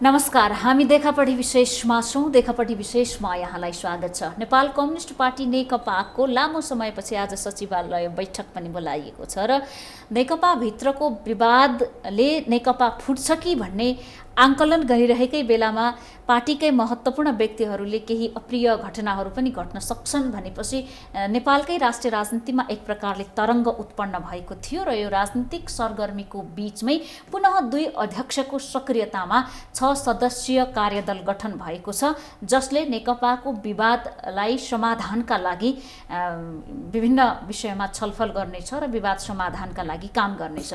नमस्कार, हामी देखापढी विशेषमा छौँ। देखापढी विशेषमा यहाँलाई स्वागत छ। नेपाल कम्युनिस्ट पार्टी नेकपाको लामो समयपछि आज सचिवालय बैठक पनि बोलाइएको छ र नेकपाभित्रको विवादले नेकपा फुट्छ कि भन्ने आङ्कलन गरिरहेकै बेलामा पार्टीकै महत्त्वपूर्ण व्यक्तिहरूले केही अप्रिय घटनाहरू पनि घट्न सक्छन् भनेपछि नेपालकै राष्ट्रिय राजनीतिमा एक प्रकारले तरङ्ग उत्पन्न भएको थियो र यो राजनीतिक सरगर्मीको बीचमै पुनः 2 अध्यक्षको सक्रियतामा 6 सदस्यीय कार्यदल गठन भएको छ, जसले नेकपाको विवादलाई समाधानका लागि विभिन्न विषयमा छलफल गर्नेछ र विवाद समाधानका लागि काम गर्नेछ।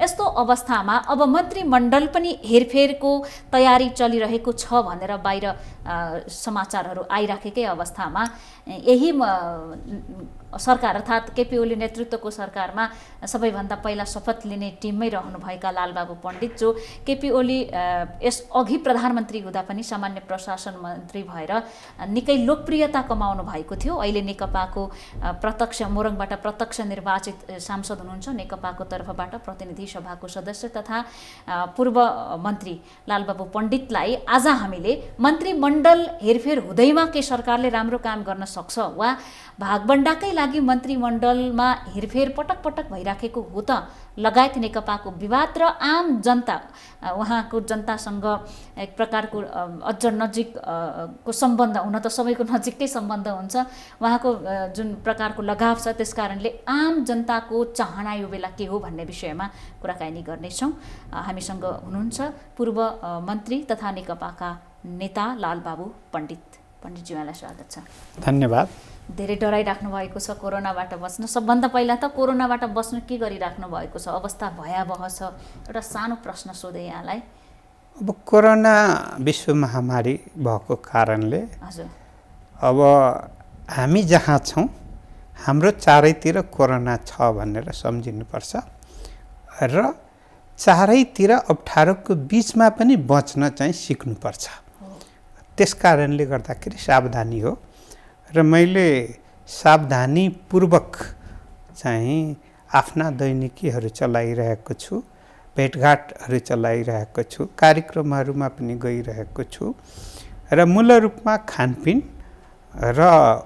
यस्तो अवस्थामा अब मन्त्रीमण्डल पनि हेरफेरको तयारी चलिरहेको छ भनेर बाहिर समाचारहरू आइराखेकै अवस्थामा यही सरकार अर्थात् केपी ओली नेतृत्वको सरकारमा सबैभन्दा पहिला शपथ लिने टिममै रहनुभएका लालबाबु पण्डित, जो केपी ओली यस अघि प्रधानमन्त्री हुँदा पनि सामान्य प्रशासन मन्त्री भएर निकै लोकप्रियता कमाउनु भएको थियो। अहिले नेकपाको प्रत्यक्ष मोरङबाट प्रत्यक्ष निर्वाचित सांसद हुनुहुन्छ। नेकपाको तर्फबाट प्रतिनिधि सभाको सदस्य तथा पूर्व मन्त्री लालबाबु पण्डितलाई आज हामीले मन्त्रीमण्डल हेरफेर हुँदैमा के सरकारले राम्रो काम गर्न सक्छ वा भागबण्डाकै लागि मन्त्रीमण्डलमा हेरफेर पटक पटक भइराखेको हो त लगायत नेकपाको विवाद र आम जनता उहाँको जनतासँग एक प्रकारको अझ नजिकको सम्बन्ध, हुन त सबैको नजिकै सम्बन्ध हुन्छ, उहाँको जुन प्रकारको लगाव छ त्यस कारणले आम जनताको चाहना यो बेला के हो भन्ने विषयमा कुराकानी गर्नेछौँ। हामीसँग हुनुहुन्छ पूर्व मन्त्री तथा नेकपाका नेता लालबाबु पण्डित। पण्डितज्यूलाई स्वागत छ। धन्यवाद। धेरै डराइराख्नु भएको छ कोरोनाबाट बच्न। सबभन्दा पहिला त कोरोनाबाट बच्न के गरिराख्नु भएको छ? अवस्था भयावह छ। एउटा सानो प्रश्न सोधेँ यहाँलाई। अब कोरोना विश्व महामारी भएको कारणले हजुर अब हामी जहाँ छौँ हाम्रो चारैतिर कोरोना छ भनेर सम्झिनुपर्छ र चारैतिर अप्ठ्यारोको बिचमा पनि बच्न चाहिँ सिक्नुपर्छ। त्यस कारणले गर्दाखेरि सावधानी हो र मैले सावधानीपूर्वक चाहिँ आफ्ना दैनिकीहरू चलाइरहेको छु, भेटघाटहरू चलाइरहेको छु, कार्यक्रमहरूमा पनि गइरहेको छु र मूल रूपमा खानपिन र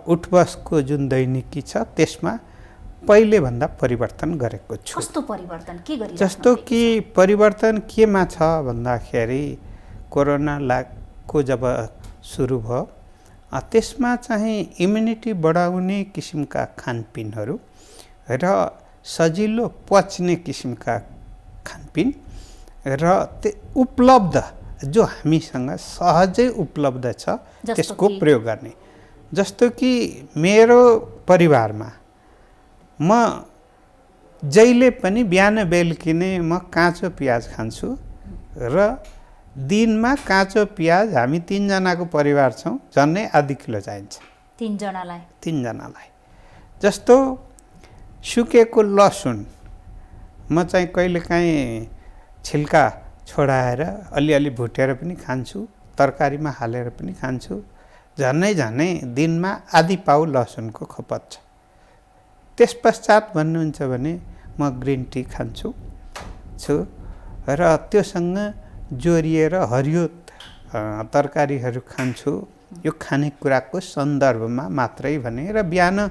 उठबसको जुन दैनिकी छ त्यसमा पहिले भन्दा परिवर्तन गरेको छु। कस्तो परिवर्तन के गरिरहेको? जस्तो कि परिवर्तन केमा छ भन्दाखेरि कोरोनाको जब सुरु भयो त्यसमा चाहिँ इम्युनिटी बढाउने किसिमका खानपिनहरू र सजिलो पच्ने किसिमका खानपिन र उपलब्ध जो हामीसँग सहजै उपलब्ध छ त्यसको प्रयोग गर्ने। जस्तो कि मेरो परिवारमा म जहिले पनि बिहान बेलुकी नै म काँचो प्याज खान्छु र दिनमा काँचो प्याज हामी 3 जनाको परिवार छौँ, झन्नै आधी किलो चाहिन्छ 3 जनालाई। जस्तो सुकेको लसुन म चाहिँ कहिलेकाहीँ छिल्का छोडाएर अलिअलि भुटेर पनि खान्छु, तरकारीमा हालेर पनि खान्छु। झन्नै दिनमा आधी पाउ लसुनको खपत छ। त्यस पश्चात भन्नुहुन्छ भने म ग्रिन टी खान्छु र त्योसँग जोडिएर हरियो तरकारीहरू खान्छु। यो खानेकुराको सन्दर्भमा मात्रै भने र बिहान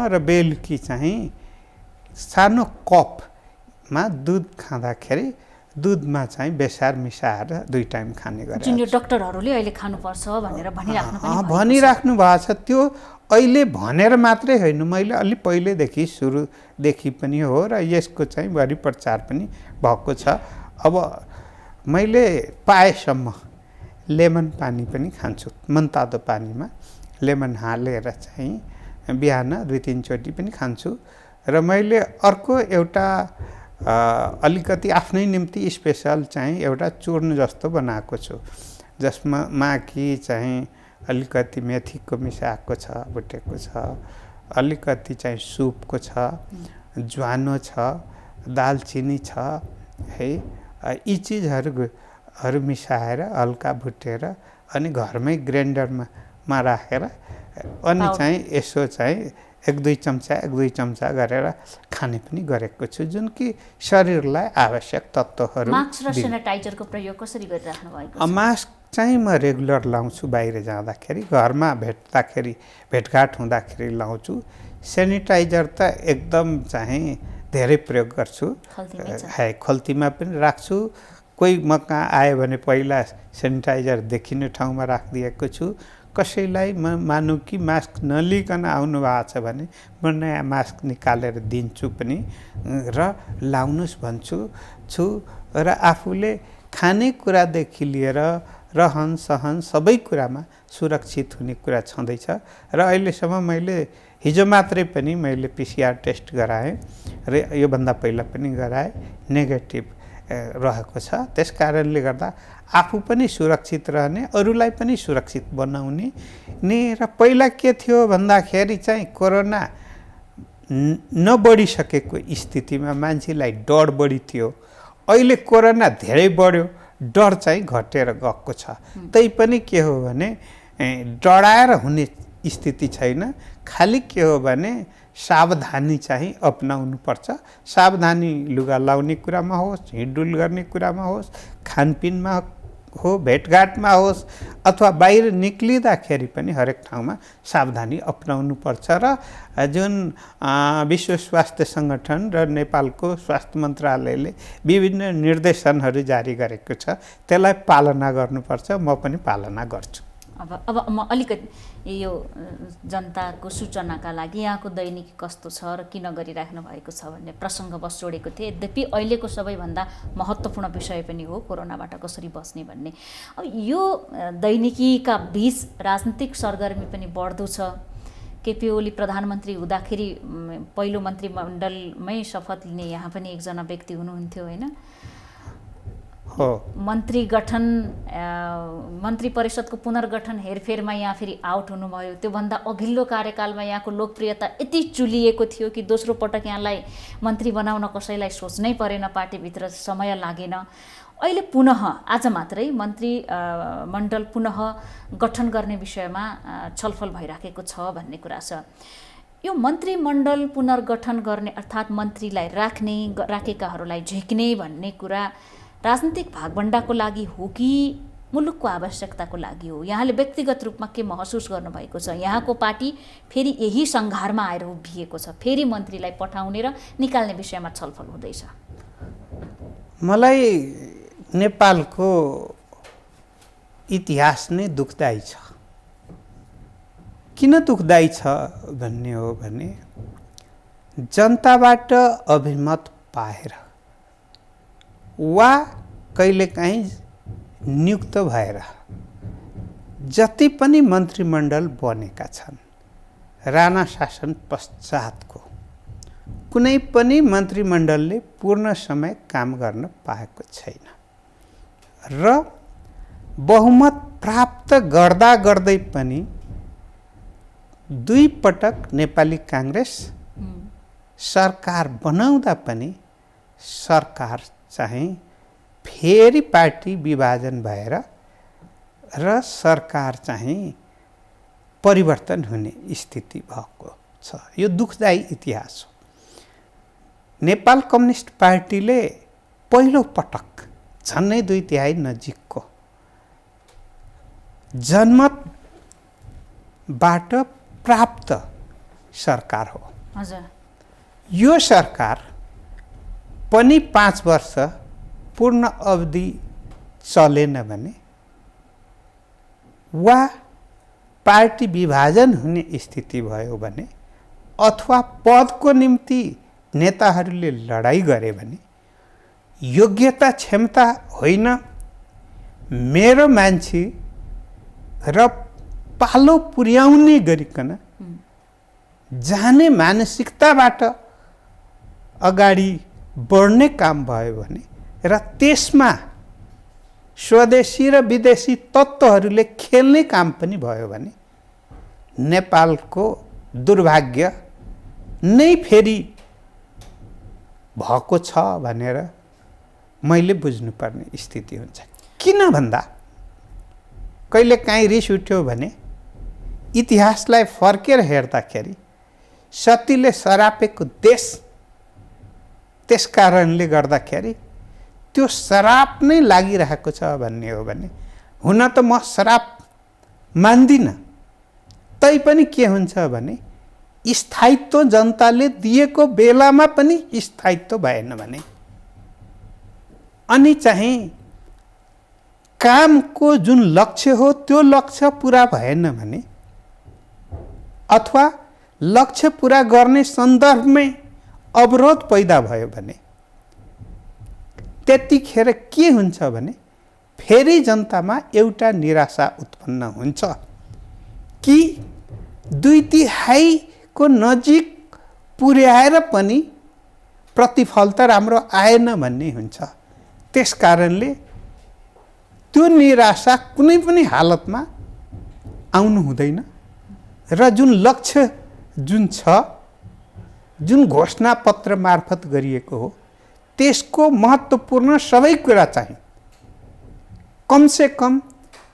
र बेलुकी चाहिँ सानो कपमा दुध खाँदाखेरि दुधमा चाहिँ बेसार मिसाएर 2 टाइम खाने गरेको जुन यो डाक्टरहरूले अहिले खानुपर्छ भनेर भनिराख्नु भएको छ। त्यो अहिले भनेर मात्रै होइन, मैले अलि पहिलेदेखि सुरुदेखि पनि हो र यसको चाहिँ बढी प्रचार पनि भएको छ। अब मैले पाएसम्म लेमन पानी पनि खान्छु, मनतातो पानीमा लेमन हालेर चाहिँ बिहान 2-3 चोटि पनि खान्छु। र मैले अर्को एउटा अलिकति आफ्नै निम्ति स्पेसल चाहिँ एउटा चूर्ण जस्तो बनाएको छु, जसमा कि चाहिँ अलिकति मेथीको मिसाएको छ, भुटेको छ, अलिकति चाहिँ सुपको छ, ज्वानो छ, दालचिनी छ है। यी चिजहरू मिसाएर हल्का भुटेर अनि घरमै ग्राइन्डरमा राखेर अनि चाहिँ यसो चाहिँ 1-2 चम्चा गरेर खाने पनि गरेको छु, जुन कि शरीरलाई आवश्यक तत्त्वहरू मास्क र सेनिटाइजरको प्रयोग कसरी गरिराख्नु भएको छ? मास्क चाहिँ म रेगुलर लाउँछु बाहिर जाँदाखेरि, घरमा भेटघाट हुँदाखेरि लाउँछु। सेनिटाइजर त एकदम चाहिँ धेरै प्रयोग गर्छु, खल्तीमा पनि राख्छु। कोही म कहाँ आयो भने पहिला सेनिटाइजर देखिने ठाउँमा राखिदिएको छु। कसैलाई म मानु कि मास्क नलिकन आउनु भएको छ भने म नयाँ मास्क निकालेर दिन्छु पनि र लाउनुहोस् भन्छु छु। र आफूले खानेकुरादेखि लिएर रहन सहन सबै कुरामा सुरक्षित हुने कुरा छँदैछ। र अहिलेसम्म मैले हिजो मात्रै पनि मैले PCR टेस्ट गराएँ र योभन्दा पहिला पनि गराएँ, नेगेटिभ रहेको छ। त्यस कारणले गर्दा आफू पनि सुरक्षित रहने, अरूलाई पनि सुरक्षित बनाउने नि। र पहिला के थियो भन्दाखेरि चाहिँ कोरोना नबढिसकेको स्थितिमा मान्छेलाई डर बढी थियो। अहिले कोरोना धेरै बढ्यो, डर चाहिँ घटेर गएको छ। तैपनि के हो भने डराएर हुने स्थिति छैन। खालि के हो भने सावधानी चाहिँ अपनाउनुपर्छ। सावधानी लुगा लाउने कुरामा होस्, हिँडडुल गर्ने कुरामा होस्, खानपिनमा हो, भेटघाटमा होस्, अथवा बाहिर निक्लिँदाखेरि पनि हरेक ठाउँमा सावधानी अपनाउनुपर्छ। र जुन विश्व स्वास्थ्य सङ्गठन र नेपालको स्वास्थ्य मन्त्रालयले विभिन्न निर्देशनहरू जारी गरेको छ, त्यसलाई पालना गर्नुपर्छ। म पनि पालना गर्छु। अब म अलिकति यो जनताको सूचनाका लागि यहाँको दैनिकी कस्तो छ र किन गरिराख्नु भएको छ भन्ने प्रसङ्गवश जोडेको थिएँ। यद्यपि अहिलेको सबैभन्दा महत्त्वपूर्ण विषय पनि हो कोरोनाबाट कसरी बस्ने भन्ने। अब यो दैनिकीका बीच राजनीतिक सरगर्मी पनि बढ्दो छ। केपी ओली प्रधानमन्त्री हुँदाखेरि पहिलो मन्त्रीमण्डलमै शपथ लिने यहाँ पनि एकजना व्यक्ति हुनुहुन्थ्यो, होइन? मन्त्री गठन, मन्त्री परिषदको पुनर्गठन हेरफेरमा यहाँ फेरि आउट हुनुभयो। त्योभन्दा अघिल्लो कार्यकालमा यहाँको लोकप्रियता यति चुलिएको थियो कि दोस्रो पटक यहाँलाई मन्त्री बनाउन कसैलाई सोच्नै परेन, पार्टीभित्र समय लागेन। अहिले पुनः आज मात्रै मन्त्री मण्डल पुनः गठन गर्ने विषयमा छलफल भइराखेको छ भन्ने कुरा छ। यो मन्त्रीमण्डल पुनर्गठन गर्ने अर्थात् मन्त्रीलाई राखेकाहरूलाई झिक्ने भन्ने कुरा राजनीतिक भागभण्डाको लागि हो कि मुलुकको आवश्यकताको लागि हो? यहाँले व्यक्तिगत रूपमा के महसुस गर्नुभएको छ? यहाँको पार्टी फेरि यही सङ्घारमा आएर उभिएको छ, फेरि मन्त्रीलाई पठाउने र निकाल्ने विषयमा छलफल हुँदैछ। मलाई नेपालको इतिहास नै दुःखदायी छ। किन दुःखदायी छ भन्ने हो भने जनताबाट अभिमत पाएर वा कहिलेकाहीँ नियुक्त भएर जति पनि मन्त्रीमण्डल बनेका छन्, राणा शासन पश्चातको कुनै पनि मन्त्रीमण्डलले पूर्ण समय काम गर्न पाएको छैन। र बहुमत प्राप्त गर्दा गर्दै पनि 2 पटक नेपाली काङ्ग्रेस सरकार बनाउँदा पनि सरकार चाहिँ फेरि पार्टी विभाजन भएर र सरकार चाहिँ परिवर्तन हुने स्थिति भएको छ। यो दुःखदायी इतिहास हो। नेपाल कम्युनिस्ट पार्टीले पहिलो पटक झन्नै 2/3 नजिकको जनमतबाट प्राप्त सरकार हो। हजुर, यो सरकार पनि 5 वर्ष पूर्ण अवधि चलेन भने वा पार्टी विभाजन हुने स्थिति भयो भने अथवा पदको निम्ति नेताहरूले लडाईँ गरे भने योग्यता क्षमता होइन, मेरो मान्छे र पालो पुर्याउने गरिकन जाने मानसिकताबाट अगाडि बढ्ने काम भयो भने र त्यसमा स्वदेशी र विदेशी तत्त्वहरूले खेल्ने काम पनि भयो भने नेपालको दुर्भाग्य नै फेरि भएको छ भनेर मैले बुझ्नुपर्ने स्थिति हुन्छ। किन भन्दा कहिलेकाहीँ रिस उठ्यो भने इतिहासलाई फर्केर हेर्दाखेरि सतीले सरापेको देश, त्यस कारणले गर्दाखेरि त्यो शराप नै लागिरहेको छ भन्ने हो भने, हुन त म शराप मान्दिनँ, तैपनि के हुन्छ भने स्थायित्व जनताले दिएको बेलामा पनि स्थायित्व भएन भने, अनि चाहिँ कामको जुन लक्ष्य हो त्यो लक्ष्य पुरा भएन भने, अथवा लक्ष्य पुरा गर्ने सन्दर्भमै अवरोध पैदा भयो भने, त्यतिखेर के हुन्छ भने फेरि जनतामा एउटा निराशा उत्पन्न हुन्छ कि 2/3 नजिक पुर्याएर पनि प्रतिफल त राम्रो आएन भन्ने हुन्छ। त्यस कारणले त्यो निराशा कुनै पनि हालतमा आउनु हुँदैन र जुन लक्ष्य जुन छ, जुन घोषणा पत्र मार्फत गरिएको हो, त्यसको महत्त्वपूर्ण सबै कुरा चाहिँ कमसे कम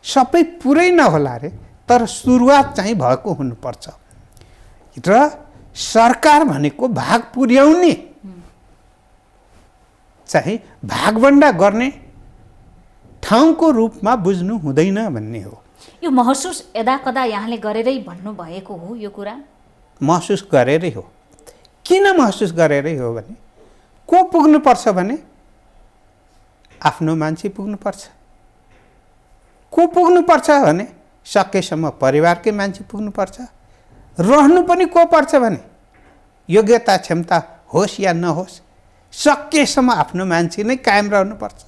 सबै पुरै नहोला रे, तर सुरुवात चाहिँ भएको हुनुपर्छ। र सरकार भनेको भाग पुर्याउने चाहिँ भागभन्डा गर्ने ठाउँको रूपमा बुझ्नु हुँदैन भन्ने हो। यो महसुस यदाकदा यहाँले गरेरै भन्नुभएको हो यो कुरा? महसुस गरेरै हो। किन महसुस गरेरै हो भने, को पुग्नुपर्छ भने आफ्नो मान्छे पुग्नुपर्छ। को पुग्नुपर्छ भने सकेसम्म परिवारकै मान्छे पुग्नुपर्छ। रहनु पनि को पर्छ भने योग्यता क्षमता होस् या नहोस्, सकेसम्म आफ्नो मान्छे नै कायम रहनुपर्छ।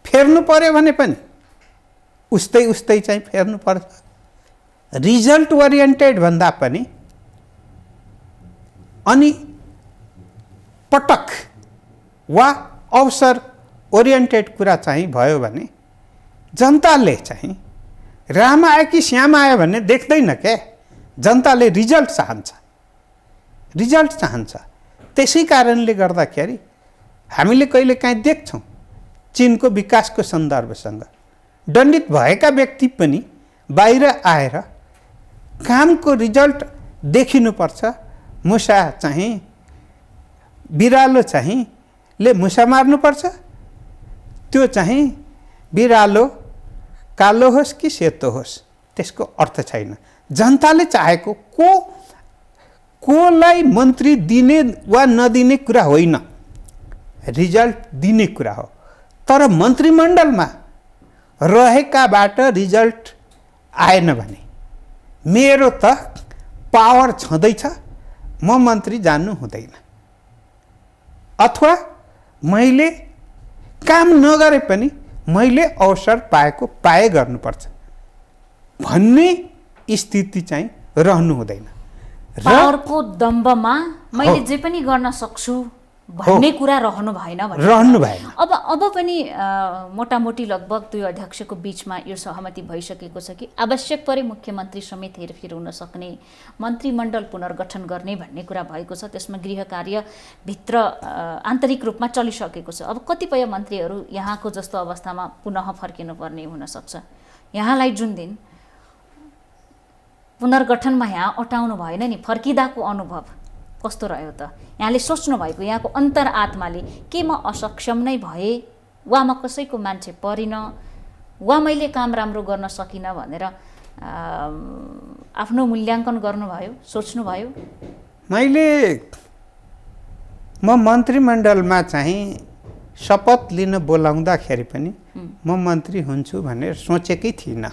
फेर्नु पर्यो भने पनि उस्तै उस्तै चाहिँ फेर्नु पर्छ। रिजल्ट ओरिएन्टेड भन्दा पनि अनि पटक वा अवसर ओरिएन्टेड कुरा चाहिँ भयो भने जनताले चाहिँ राम आयो कि श्याम आयो भन्ने देख्दैन क्या। जनताले रिजल्ट चाहन्छ, रिजल्ट चाहन्छ। त्यसै कारणले गर्दाखेरि हामीले कहिलेकाहीँ देख्छौँ चीनको विकासको सन्दर्भसँग दण्डित भएका व्यक्ति पनि बाहिर आएर कामको रिजल्ट देखिनुपर्छ। मुसा चाहिँ बिरालो चाहिँ ले मुसा मार्नुपर्छ, त्यो चाहिँ बिरालो कालो होस् कि सेतो होस् त्यसको अर्थ छैन। जनताले चाहेको कोलाई मन्त्री दिने वा नदिने कुरा होइन, रिजल्ट दिने कुरा हो। तर मन्त्रीमण्डलमा रहेकाबाट रिजल्ट आएन भने मेरो त पावर छँदैछ, म मन्त्री जान्नु हुँदैन, अथवा मैले काम नगरे पनि मैले अवसर पाए गर्नुपर्छ भन्ने स्थिति चाहिँ रहनु हुँदैन। पावरको दम्बमा मैले जे पनि गर्न सक्छु भन्ने कुरा रहनु भएन। अब पनि मोटामोटी लगभग दुई अध्यक्षको बीचमा यो सहमति भइसकेको छ कि आवश्यक परे मुख्यमन्त्री समेत हेरफेर हुन सक्ने, मन्त्रीमण्डल पुनर्गठन गर्ने भन्ने कुरा भएको छ। त्यसमा गृह कार्य भित्र आन्तरिक रूपमा चलिसकेको छ। अब कतिपय मन्त्रीहरू यहाँको जस्तो अवस्थामा पुनः फर्किनुपर्ने हुनसक्छ। यहाँलाई जुन दिन पुनर्गठनमा यहाँ अटाउनु भएन नि, फर्किदाको अनुभव कस्तो रह्यो त? यहाँले सोच्नु भएको, यहाँको अन्तरआत्माले के म असक्षम नै भए, वा म कसैको मान्छे परिन, वा मैले काम राम्रो गर्न सकिनँ भनेर आफ्नो मूल्याङ्कन गर्नुभयो, सोच्नुभयो? म मन्त्रीमण्डलमा चाहिँ शपथ लिन बोलाउँदाखेरि पनि म मन्त्री हुन्छु भनेर सोचेकै थिइनँ।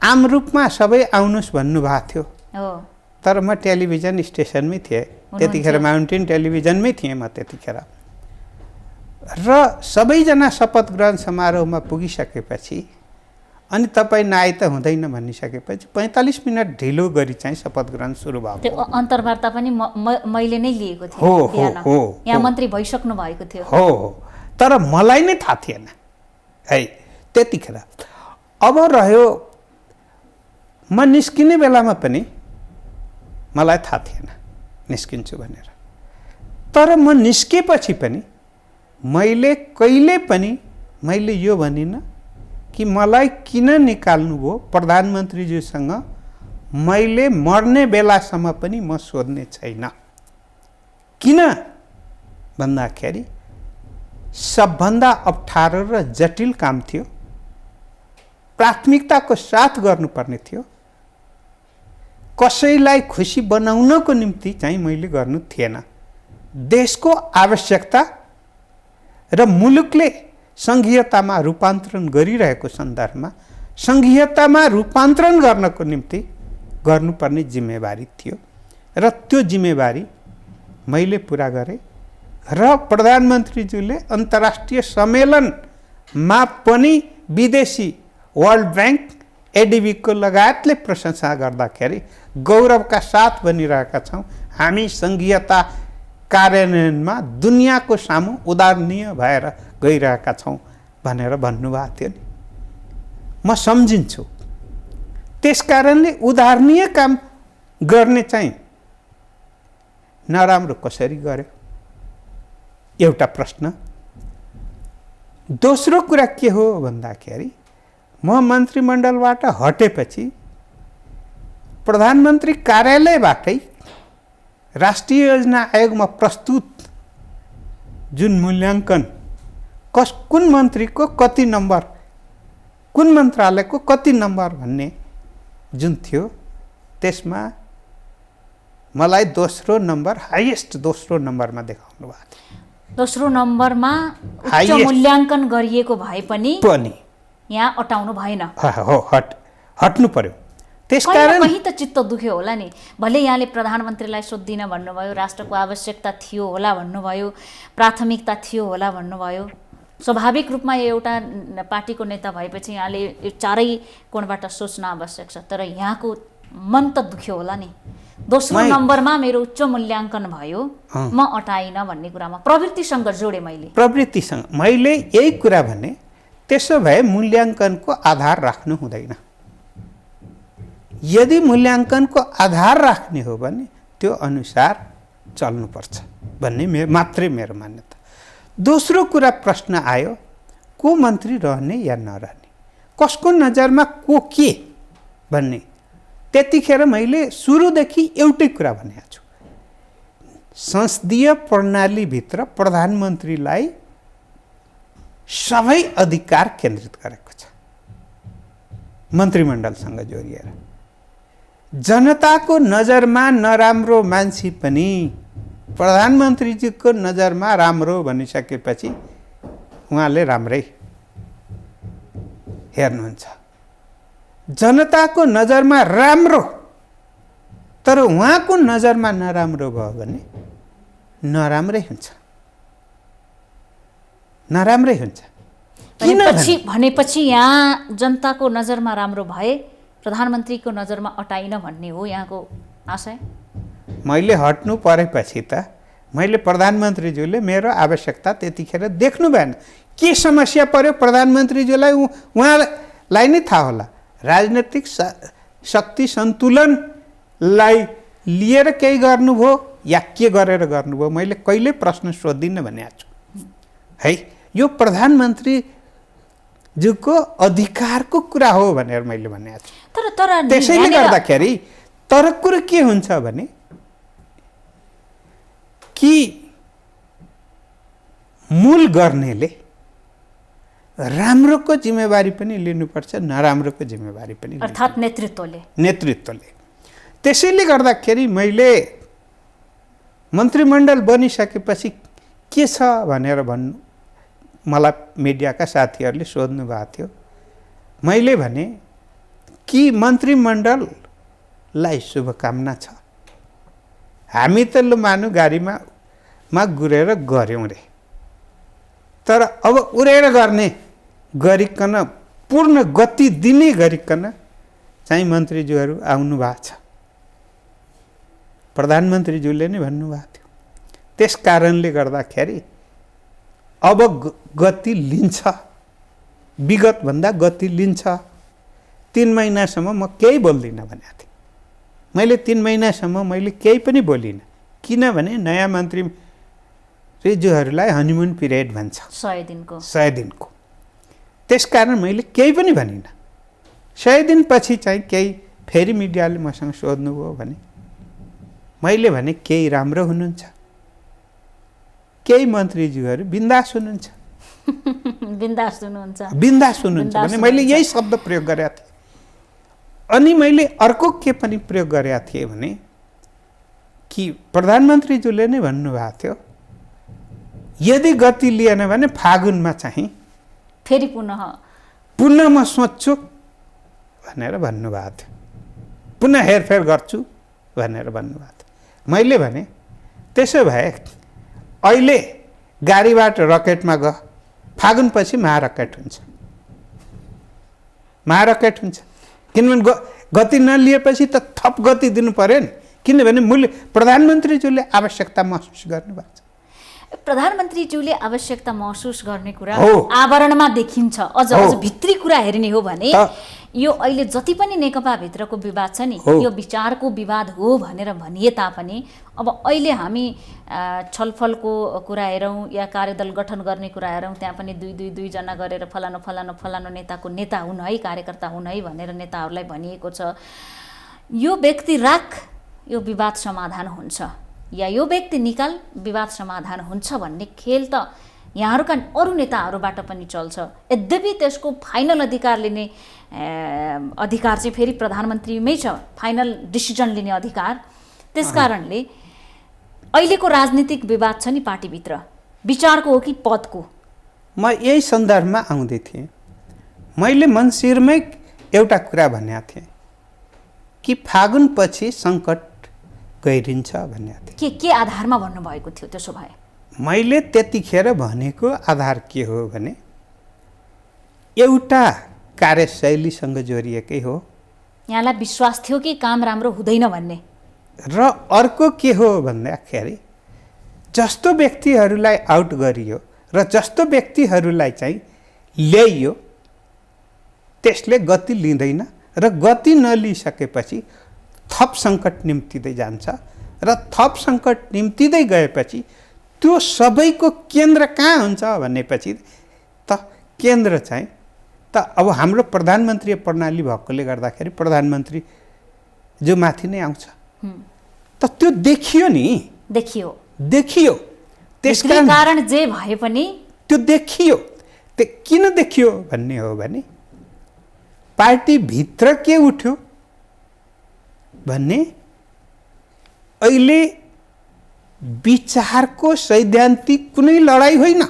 आम रूपमा सबै आउनुहोस् भन्नुभएको थियो, तर म टेलिभिजन स्टेसनमै थिएँ त्यतिखेर, माउन्टेन टेलिभिजनमै थिएँ म त्यतिखेर। र सबैजना शपथ ग्रहण समारोहमा पुगिसकेपछि अनि तपाईँ नआए त हुँदैन भनिसकेपछि 45 मिनट ढिलो गरी चाहिँ शपथ ग्रहण सुरु भयो। त्यो अन्तर्वार्ता पनि मैले नै लिएको थिएँ। हो, यहाँ मन्त्री भइसक्नु भएको थियो। हो, तर मलाई नै थाहा थिएन है त्यतिखेर। अब रह्यो म निस्किने बेलामा पनि मलाई थाहा थिएन निस्किन्छु भनेर। तर म निस्केपछि पनि मैले कहिले पनि मैले यो भनिनँ कि मलाई किन निकाल्नुभयो, प्रधानमन्त्रीज्यूसँग मैले मर्ने बेलासम्म पनि म सोध्ने छैन। किन भन्दाखेरि सबभन्दा अप्ठ्यारो र जटिल काम थियो, प्राथमिकताको साथ गर्नुपर्ने थियो। कसैलाई खुसी बनाउनको निम्ति चाहिँ मैले गर्नु थिएन। देशको आवश्यकता र मुलुकले सङ्घीयतामा रूपान्तरण गरिरहेको सन्दर्भमा सङ्घीयतामा रूपान्तरण गर्नको निम्ति गर्नुपर्ने जिम्मेवारी थियो र त्यो जिम्मेवारी मैले पुरा गरेँ र प्रधानमन्त्रीज्यूले अन्तर्राष्ट्रिय सम्मेलनमा पनि विदेशी वर्ल्ड ब्याङ्क, एडिबीको लगायतले प्रशंसा गर्दाखेरि गौरवका साथ भनिरहेका छौँ हामी सङ्घीयता कार्यान्वयनमा दुनियाँको सामु उदाहरणीय भएर गइरहेका छौँ भनेर भन्नुभएको थियो नि। म सम्झिन्छु। त्यसकारणले उदाहरणीय काम गर्ने चाहिँ नराम्रो कसरी गर्यो एउटा प्रश्न। दोस्रो कुरा के हो भन्दाखेरि म मन्त्रीमण्डलबाट हटेपछि प्रधानमन्त्री कार्यालयबाटै राष्ट्रिय योजना आयोगमा प्रस्तुत जुन मूल्याङ्कन कुन मन्त्रीको कति नम्बर, कुन मन्त्रालयको कति नम्बर भन्ने जुन थियो, त्यसमा मलाई दोस्रो नम्बर, हाइएस्ट दोस्रो नम्बरमा देखाउनु भएको थियो। दोस्रो नम्बरमा उच्च मूल्याङ्कन गरिएको भए पनि यहाँ अटाउनु भएन। हो, हट्नु पर्यो। त्यसकारण कहीँ त चित्त दुख्यो होला नि। भले यहाँले प्रधानमन्त्रीलाई सोध्दिन भन्नुभयो, राष्ट्रको आवश्यकता थियो होला भन्नुभयो, प्राथमिकता थियो होला भन्नुभयो। स्वाभाविक रूपमा एउटा पार्टीको नेता भएपछि यहाँले यो चारै कोणबाट सोच्न आवश्यक छ। तर यहाँको मन त दुख्यो होला नि। दोस्रो नम्बरमा मेरो उच्च मूल्याङ्कन भयो, म अटाइन भन्ने कुरामा प्रवृत्तिसँग जोडेँ मैले। प्रवृत्तिसँग मैले यही कुरा भने, त्यसो भए मूल्याङ्कनको आधार राख्नु हुँदैन। यदि मूल्याङ्कनको आधार राख्ने हो भने त्यो अनुसार चल्नुपर्छ भन्ने मात्रै मेरो मान्यता। दोस्रो कुरा प्रश्न आयो, को मन्त्री रहने या नरहने, कसको नजरमा को के भन्ने। त्यतिखेर मैले सुरुदेखि एउटै कुरा भनेको छु, संसदीय प्रणालीभित्र प्रधानमन्त्रीलाई सबै अधिकार केन्द्रित गरेको छ मन्त्रीमण्डलसँग जोडिएर। जनताको नजरमा नराम्रो मान्छे पनि प्रधानमन्त्रीजीको नजरमा राम्रो भनिसकेपछि उहाँले राम्रै हेर्नुहुन्छ। जनताको नजरमा राम्रो तर उहाँको नजरमा नराम्रो भयो भने नराम्रै हुन्छ, नराम्रै हुन्छ। भनेपछि यहाँ जनताको नजरमा राम्रो भए प्रधानमन्त्रीको नजरमा अटाइन भन्ने हो यहाँको आशय। मैले हट्नु परेपछि त मैले प्रधानमन्त्रीज्यूले मेरो आवश्यकता त्यतिखेर देख्नु भएन। के समस्या पर्यो प्रधानमन्त्रीज्यूलाई उहाँलाई नै थाहा होला। राजनीतिक शक्ति सन्तुलनलाई लिएर केही गर्नुभयो या के गरेर गर्नुभयो मैले कहिल्यै प्रश्न सोधिनँ भनेको छु है। यो प्रधानमन्त्रीज्यूको अधिकारको कुरा हो भनेर मैले भनेको छु। तर त्यसैले गर्दाखेरि तर कुरो के हुन्छ भने कि मूल गर्नेले राम्रोको जिम्मेवारी पनि लिनुपर्छ, नराम्रोको जिम्मेवारी पनि, अर्थात् नेतृत्वले। त्यसैले गर्दाखेरि मैले मन्त्रीमण्डल बनिसकेपछि के छ भनेर मलाई मिडियाका साथीहरूले सोध्नु भएको थियो। मैले भने कि मन्त्रीमण्डललाई शुभकामना छ, हामी त लु मानु गाडीमा गुरेर गऱ्यौँ रे, तर अब उडेर गर्ने गरिकन पूर्ण गति दिने गरिकन चाहिँ मन्त्रीज्यूहरू आउनु भएको छ। प्रधानमन्त्रीज्यूले नै भन्नुभएको थियो। त्यस कारणले गर्दाखेरि अब गति लिन्छ, विगतभन्दा गति लिन्छ। 3 महिनासम्म म केही बोल्दिनँ भनेको थिएँ। मैले 3 महिनासम्म मैले केही पनि बोलिनँ, किनभने नयाँ मन्त्रीज्यूहरूलाई हनीमुन पिरियड भन्छ 100 दिनको। त्यसकारण मैले केही पनि भनिनँ। 100 दिनपछि चाहिँ केही फेरि मिडियाले मसँग सोध्नुभयो भने मैले भने केही राम्रो हुनुहुन्छ, केही मन्त्रीज्यूहरू बिन्दास हुनुहुन्छ। बिन्दास हुनुहुन्छ भने मैले यही शब्द प्रयोग गरेका थिएँ। अनि मैले अर्को के पनि प्रयोग गरेका थिएँ भने कि प्रधानमन्त्रीज्यूले नै भन्नुभएको थियो यदि गति लिएन भने फागुनमा चाहिँ फेरि पुनः म सोच्छु भनेर भन्नुभएको थियो, पुनः हेरफेर गर्छु भनेर भन्नुभएको थियो। मैले भने त्यसो भए अहिले गाडीबाट रकेटमा गयो, फागुनपछि महारकेट हुन्छ, महारकेट हुन्छ। किनभने गति नलिएपछि त थप गति दिनु पर्यो नि, किनभने प्रधानमन्त्रीज्यूले आवश्यकता महसुस गर्नुभएको छ। प्रधानमन्त्रीज्यूले आवश्यकता महसुस गर्ने कुरा आवरणमा देखिन्छ। अझ भित्री कुरा हेर्ने हो भने यो अहिले जति पनि नेकपा भित्रको विवाद छ नि, यो विचारको विवाद हो भनेर भनिए तापनि अब अहिले हामी छलफलको कुरा हेरौँ या कार्यदल गठन गर्ने कुरा हेरौँ, त्यहाँ पनि दुईजना गरेर फलानु नेताको नेता हुन् है, कार्यकर्ता हुन् है भनेर नेताहरूलाई भनिएको छ। यो व्यक्ति राख, यो विवाद समाधान हुन्छ, या यो व्यक्ति निकाल, विवाद समाधान हुन्छ भन्ने खेल त यहाँहरूका अरू नेताहरूबाट पनि चल्छ। यद्यपि त्यसको फाइनल अधिकार लिने अधिकार चाहिँ फेरि प्रधानमन्त्रीमै छ, फाइनल डिसिजन लिने अधिकार। त्यसकारणले अहिलेको राजनीतिक विवाद छ नि पार्टीभित्र, विचारको हो कि पदको? म यही सन्दर्भमा आउँदै थिएँ। मैले मन्सिरमै एउटा कुरा भनेको थिएँ कि फागुनपछि सङ्कट गहिरिन्छ भनेको थिएँ। के आधारमा भन्नुभएको थियो त्यसो भए? मैले त्यतिखेर भनेको आधार के हो भने एउटा कार्यशैलीसँग जोडिएकै हो। यहाँलाई विश्वास थियो कि काम राम्रो हुँदैन भन्ने? र अर्को के हो भन्दाखेरि जस्तो व्यक्तिहरूलाई आउट गरियो र जस्तो व्यक्तिहरूलाई चाहिँ ल्याइयो त्यसले गति लिँदैन र गति नलिइसकेपछि थप सङ्कट निम्तिँदै जान्छ र थप सङ्कट निम्तिँदै गएपछि त्यो सबैको केन्द्र कहाँ हुन्छ भनेपछि त केन्द्र चाहिँ त अब हाम्रो प्रधानमन्त्री प्रणाली भएकोले गर्दाखेरि प्रधानमन्त्री जो माथि नै आउँछ त त्यो देखियो नि, देखियो त्यसका कारण जे भए पनि त्यो देखियो। त्यो किन देखियो भन्ने हो भने पार्टी भित्र के उठ्यो भन्ने अहिले विचारको सैद्धान्तिक कुनै लडाई होइन,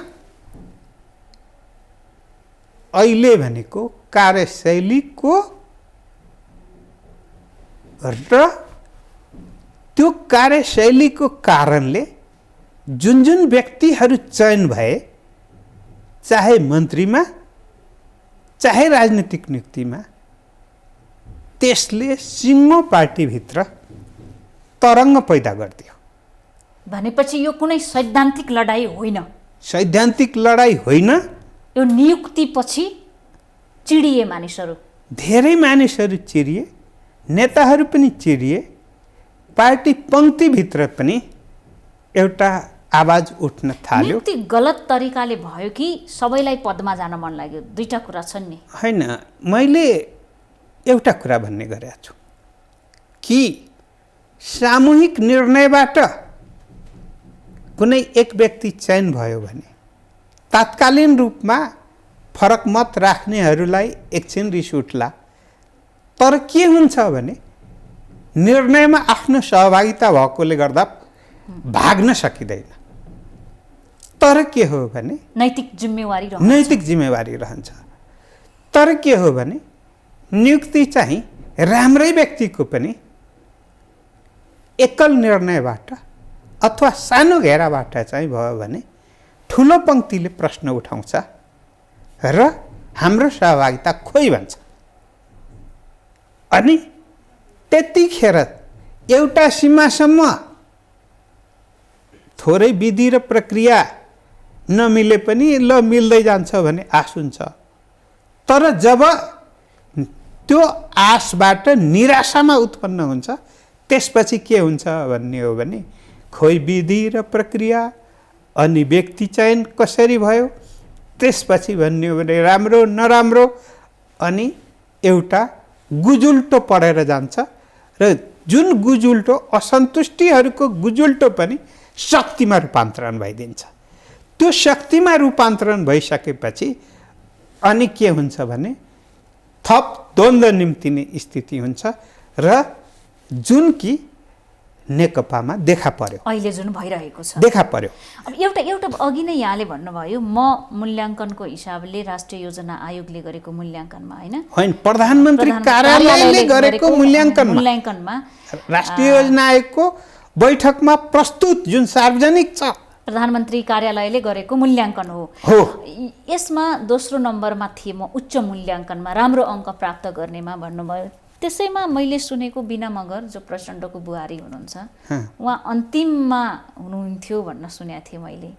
अहिले भनेको कार्यशैलीको र त्यो कार्यशैलीको कारणले जुन जुन व्यक्तिहरू चयन भए, चाहे मन्त्रीमा चाहे राजनीतिक नियुक्तिमा, त्यसले सिङ्गो पार्टीभित्र तरङ्ग पैदा गरिदियो। भनेपछि यो कुनै सैद्धान्तिक लडाई होइन? सैद्धान्तिक लडाई होइन। यो नियुक्तिपछि चिडिए मानिसहरू, धेरै मानिसहरू चिरिए, नेताहरू पनि चिरिए, पार्टी पङ्क्तिभित्र पनि एउटा आवाज उठ्न थाल्यो। नियुक्ति गलत तरिकाले भयो कि सबैलाई पदमा जान मन लाग्यो? दुईटा कुरा छन् नि। होइन, मैले एउटा कुरा भन्ने गरेको छु कि सामूहिक निर्णयबाट कुनै एक व्यक्ति चयन भयो भने तात्कालीन रूपमा फरक मत राख्नेहरूलाई एकछिन रिस उठ्ला, तर के हुन्छ भने निर्णयमा आफ्नो सहभागिता भएकोले गर्दा भाग्न सकिँदैन। तर के हो भने नैतिक जिम्मेवारी रहन्छ। तर के हो भने नियुक्ति चाहिँ राम्रै व्यक्तिको पनि एकल निर्णयबाट अथवा सानो घेराबाट चाहिँ भयो भने ठुलो पङ्क्तिले प्रश्न उठाउँछ र हाम्रो सहभागिता खोइ भन्छ। अनि त्यतिखेर एउटा सीमासम्म थोरै विधि र प्रक्रिया नमिले पनि ल मिल्दै जान्छ भने आश हुन्छ। तर जब त्यो आशबाट निराशामा उत्पन्न हुन्छ त्यसपछि के हुन्छ भन्ने हो भने खोइ विधि र प्रक्रिया अनि व्यक्ति चयन कसरी भयो, त्यसपछि भन्ने हो भने राम्रो नराम्रो, अनि एउटा गुजुल्टो पढेर जान्छ र जुन गुजुल्टो असन्तुष्टिहरूको गुजुल्टो पनि शक्तिमा रूपान्तरण भइदिन्छ। त्यो शक्तिमा रूपान्तरण भइसकेपछि अनि के हुन्छ भने थप द्वन्द्व निम्तिने स्थिति हुन्छ र जुन कि नेकपामा देखा पर्यो, अहिले जुन भइरहेको छ देखा पर्यो। अब एउटा अघि नै यहाँले भन्नुभयो म मूल्याङ्कनको हिसाबले राष्ट्रिय योजना आयोगले गरेको मूल्याङ्कनमा होइन प्रधानमन्त्री कार्यालयले गरेको मूल्याङ्कनमा राष्ट्रिय योजना आयोगको बैठकमा प्रस्तुत जुन सार्वजनिक छ प्रधानमन्त्री कार्यालयले गरेको मूल्याङ्कन हो। यसमा दोस्रो नम्बरमा थिए म उच्च मूल्याङ्कनमा राम्रो अङ्क प्राप्त गर्नेमा भन्नुभयो। त्यसैमा मैले सुनेको बिना मगर जो प्रचण्डको बुहारी हुनुहुन्छ उहाँ अन्तिममा हुनुहुन्थ्यो भन्न सुनेको थिएँ मैले।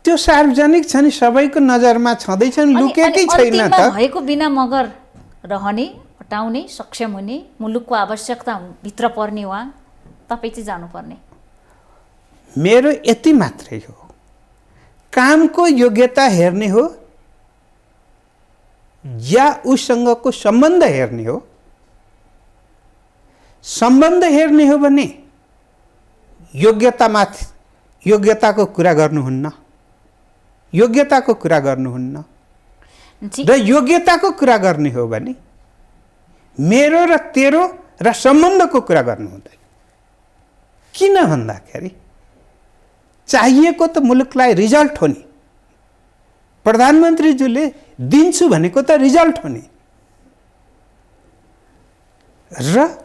त्यो सार्वजनिक छ नि, सबैको नजरमा छँदैछन्, लुकेकै छैन त। भएको बिना मगर रहने हटाउने सक्षम हुने मुलुकको आवश्यकता भित्र पर्ने उहाँ तपाईँ चाहिँ जानुपर्ने। मेरो यति मात्रै हो, कामको योग्यता हेर्ने हो या उसँगको सम्बन्ध हेर्ने हो। सम्बन्ध हेर्ने हो भने योग्यताको कुरा गर्नुहुन्न, योग्यताको कुरा गर्नुहुन्न र योग्यताको कुरा गर्ने हो भने मेरो र तेरो र सम्बन्धको कुरा गर्नु हुँदैन। किन भन्दाखेरि चाहिएको त मुलुकलाई रिजल्ट हो नि। प्रधानमन्त्रीज्यूले दिन्छु भनेको त रिजल्ट हो नि, र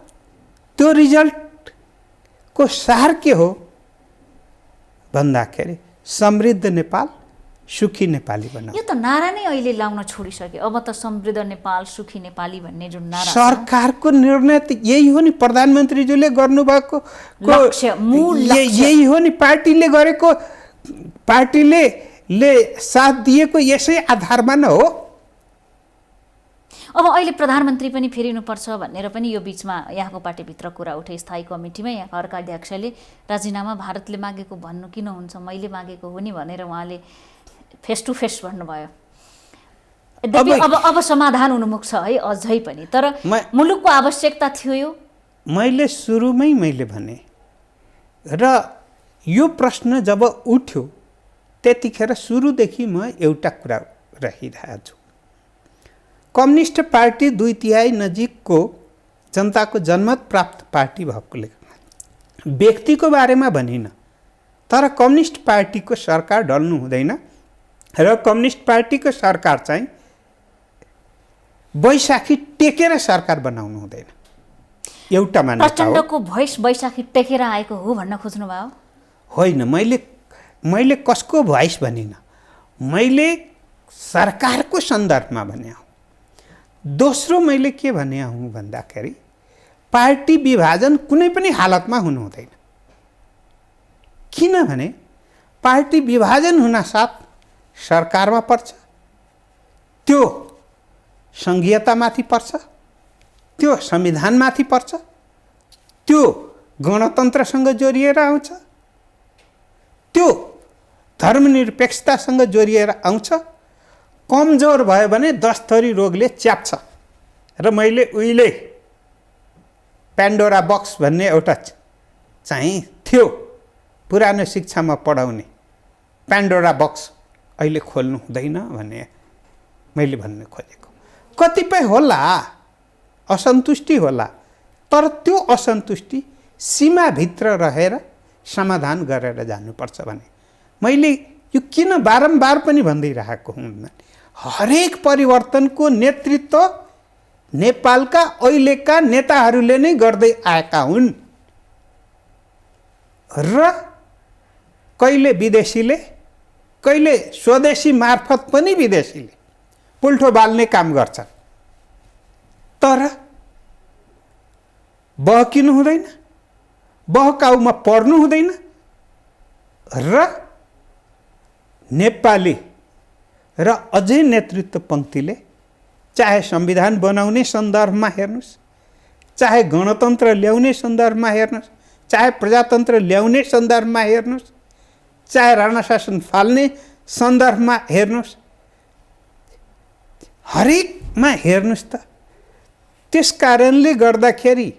त्यो रिजल्टको सार के हो भन्दाखेरि समृद्ध नेपाल, सुखी नेपाली बनाऊ। यो त नारा नै अहिले लाउन छोडिसक्यो। अब त समृद्ध नेपाल, सुखी नेपाली भन्ने जुन नारा सरकारको निर्णय त यही हो नि, प्रधानमन्त्रीज्यूले गर्नुभएको लक्ष्य, मूल लक्ष्य यही हो नि। पार्टीले गरेको, पार्टीले साथ दिएको यसै आधारमा न हो। अब अहिले प्रधानमन्त्री पनि फेरिनुपर्छ भनेर पनि यो बिचमा यहाँको पार्टीभित्र कुरा उठे। स्थायी कमिटीमा यहाँका अर्का अध्यक्षले राजीनामा भारतले मागेको भन्नु किन हुन्छ, मैले मागेको हो नि भनेर उहाँले फेस टु फेस भन्नुभयो। अब समाधान उन्मुख छ है अझै पनि, तर मुलुकको आवश्यकता थियो यो। मैले सुरुमै भने र यो प्रश्न जब उठ्यो त्यतिखेर सुरुदेखि म एउटा कुरा राखिरहेको छु। कम्युनिस्ट पार्टी 2/3 नजिकको जनताको जनमत प्राप्त पार्टी भएकोले व्यक्तिको बारेमा भनिन, तर कम्युनिस्ट पार्टीको सरकार ढल्नु हुँदैन र कम्युनिस्ट पार्टीको सरकार चाहिँ बैशाखी टेकेर सरकार बनाउनु हुँदैन। एउटा मान्यता हो। प्रचण्डको भोइस बैशाखी टेकेर आएको हो भन्न खोज्नु भयो? होइन, मैले कसको भोइस भनिन, मैले सरकारको सन्दर्भमा भने हो। दोस्रो मैले के भने हूँ भन्दाखेरि पार्टी विभाजन कुनै पनि हालतमा हुनु हुँदैन। किनभने पार्टी विभाजन हुनासाथ सरकारमा पर्छ, त्यो संघीयतामाथि पर्छ, त्यो संविधानमाथि पर्छ, त्यो गणतन्त्रसँग जोडिएर आउँछ, त्यो धर्मनिरपेक्षतासँग जोडिएर आउँछ। कमजोर भयो भने 10 थरी रोगले च्याप्छ। र मैले उहिले पेन्डोरा बक्स भन्ने एउटा चाहिँ थियो पुरानो शिक्षामा पढाउने, पेन्डोरा बक्स अहिले खोल्नु हुँदैन भन्ने मैले भन्नु खोजेको। कतिपय होला असन्तुष्टि होला, तर त्यो असन्तुष्टि सीमाभित्र रहेर समाधान गरेर जानुपर्छ भने मैले यो किन बारम्बार पनि भन्दिरहेको हुँ। हरेक परिवर्तनको नेतृत्व नेपालका अहिलेका नेताहरूले नै गर्दै आएका हुन् र कहिले विदेशीले, कहिले स्वदेशी मार्फत पनि विदेशीले पुल्ठो बाल्ने काम गर्छन्, तर बहकिनु हुँदैन, बहकाउमा पर्नु हुँदैन र नेपाली र अझै नेतृत्व पङ्क्तिले चाहे संविधान बनाउने सन्दर्भमा हेर्नुस्, चाहे गणतन्त्र ल्याउने सन्दर्भमा हेर्नुस्, चाहे प्रजातन्त्र ल्याउने सन्दर्भमा हेर्नुस्, चाहे राणा शासन फाल्ने सन्दर्भमा हेर्नुस्, हरेकमा हेर्नुस् त त्यस कारणले गर्दाखेरि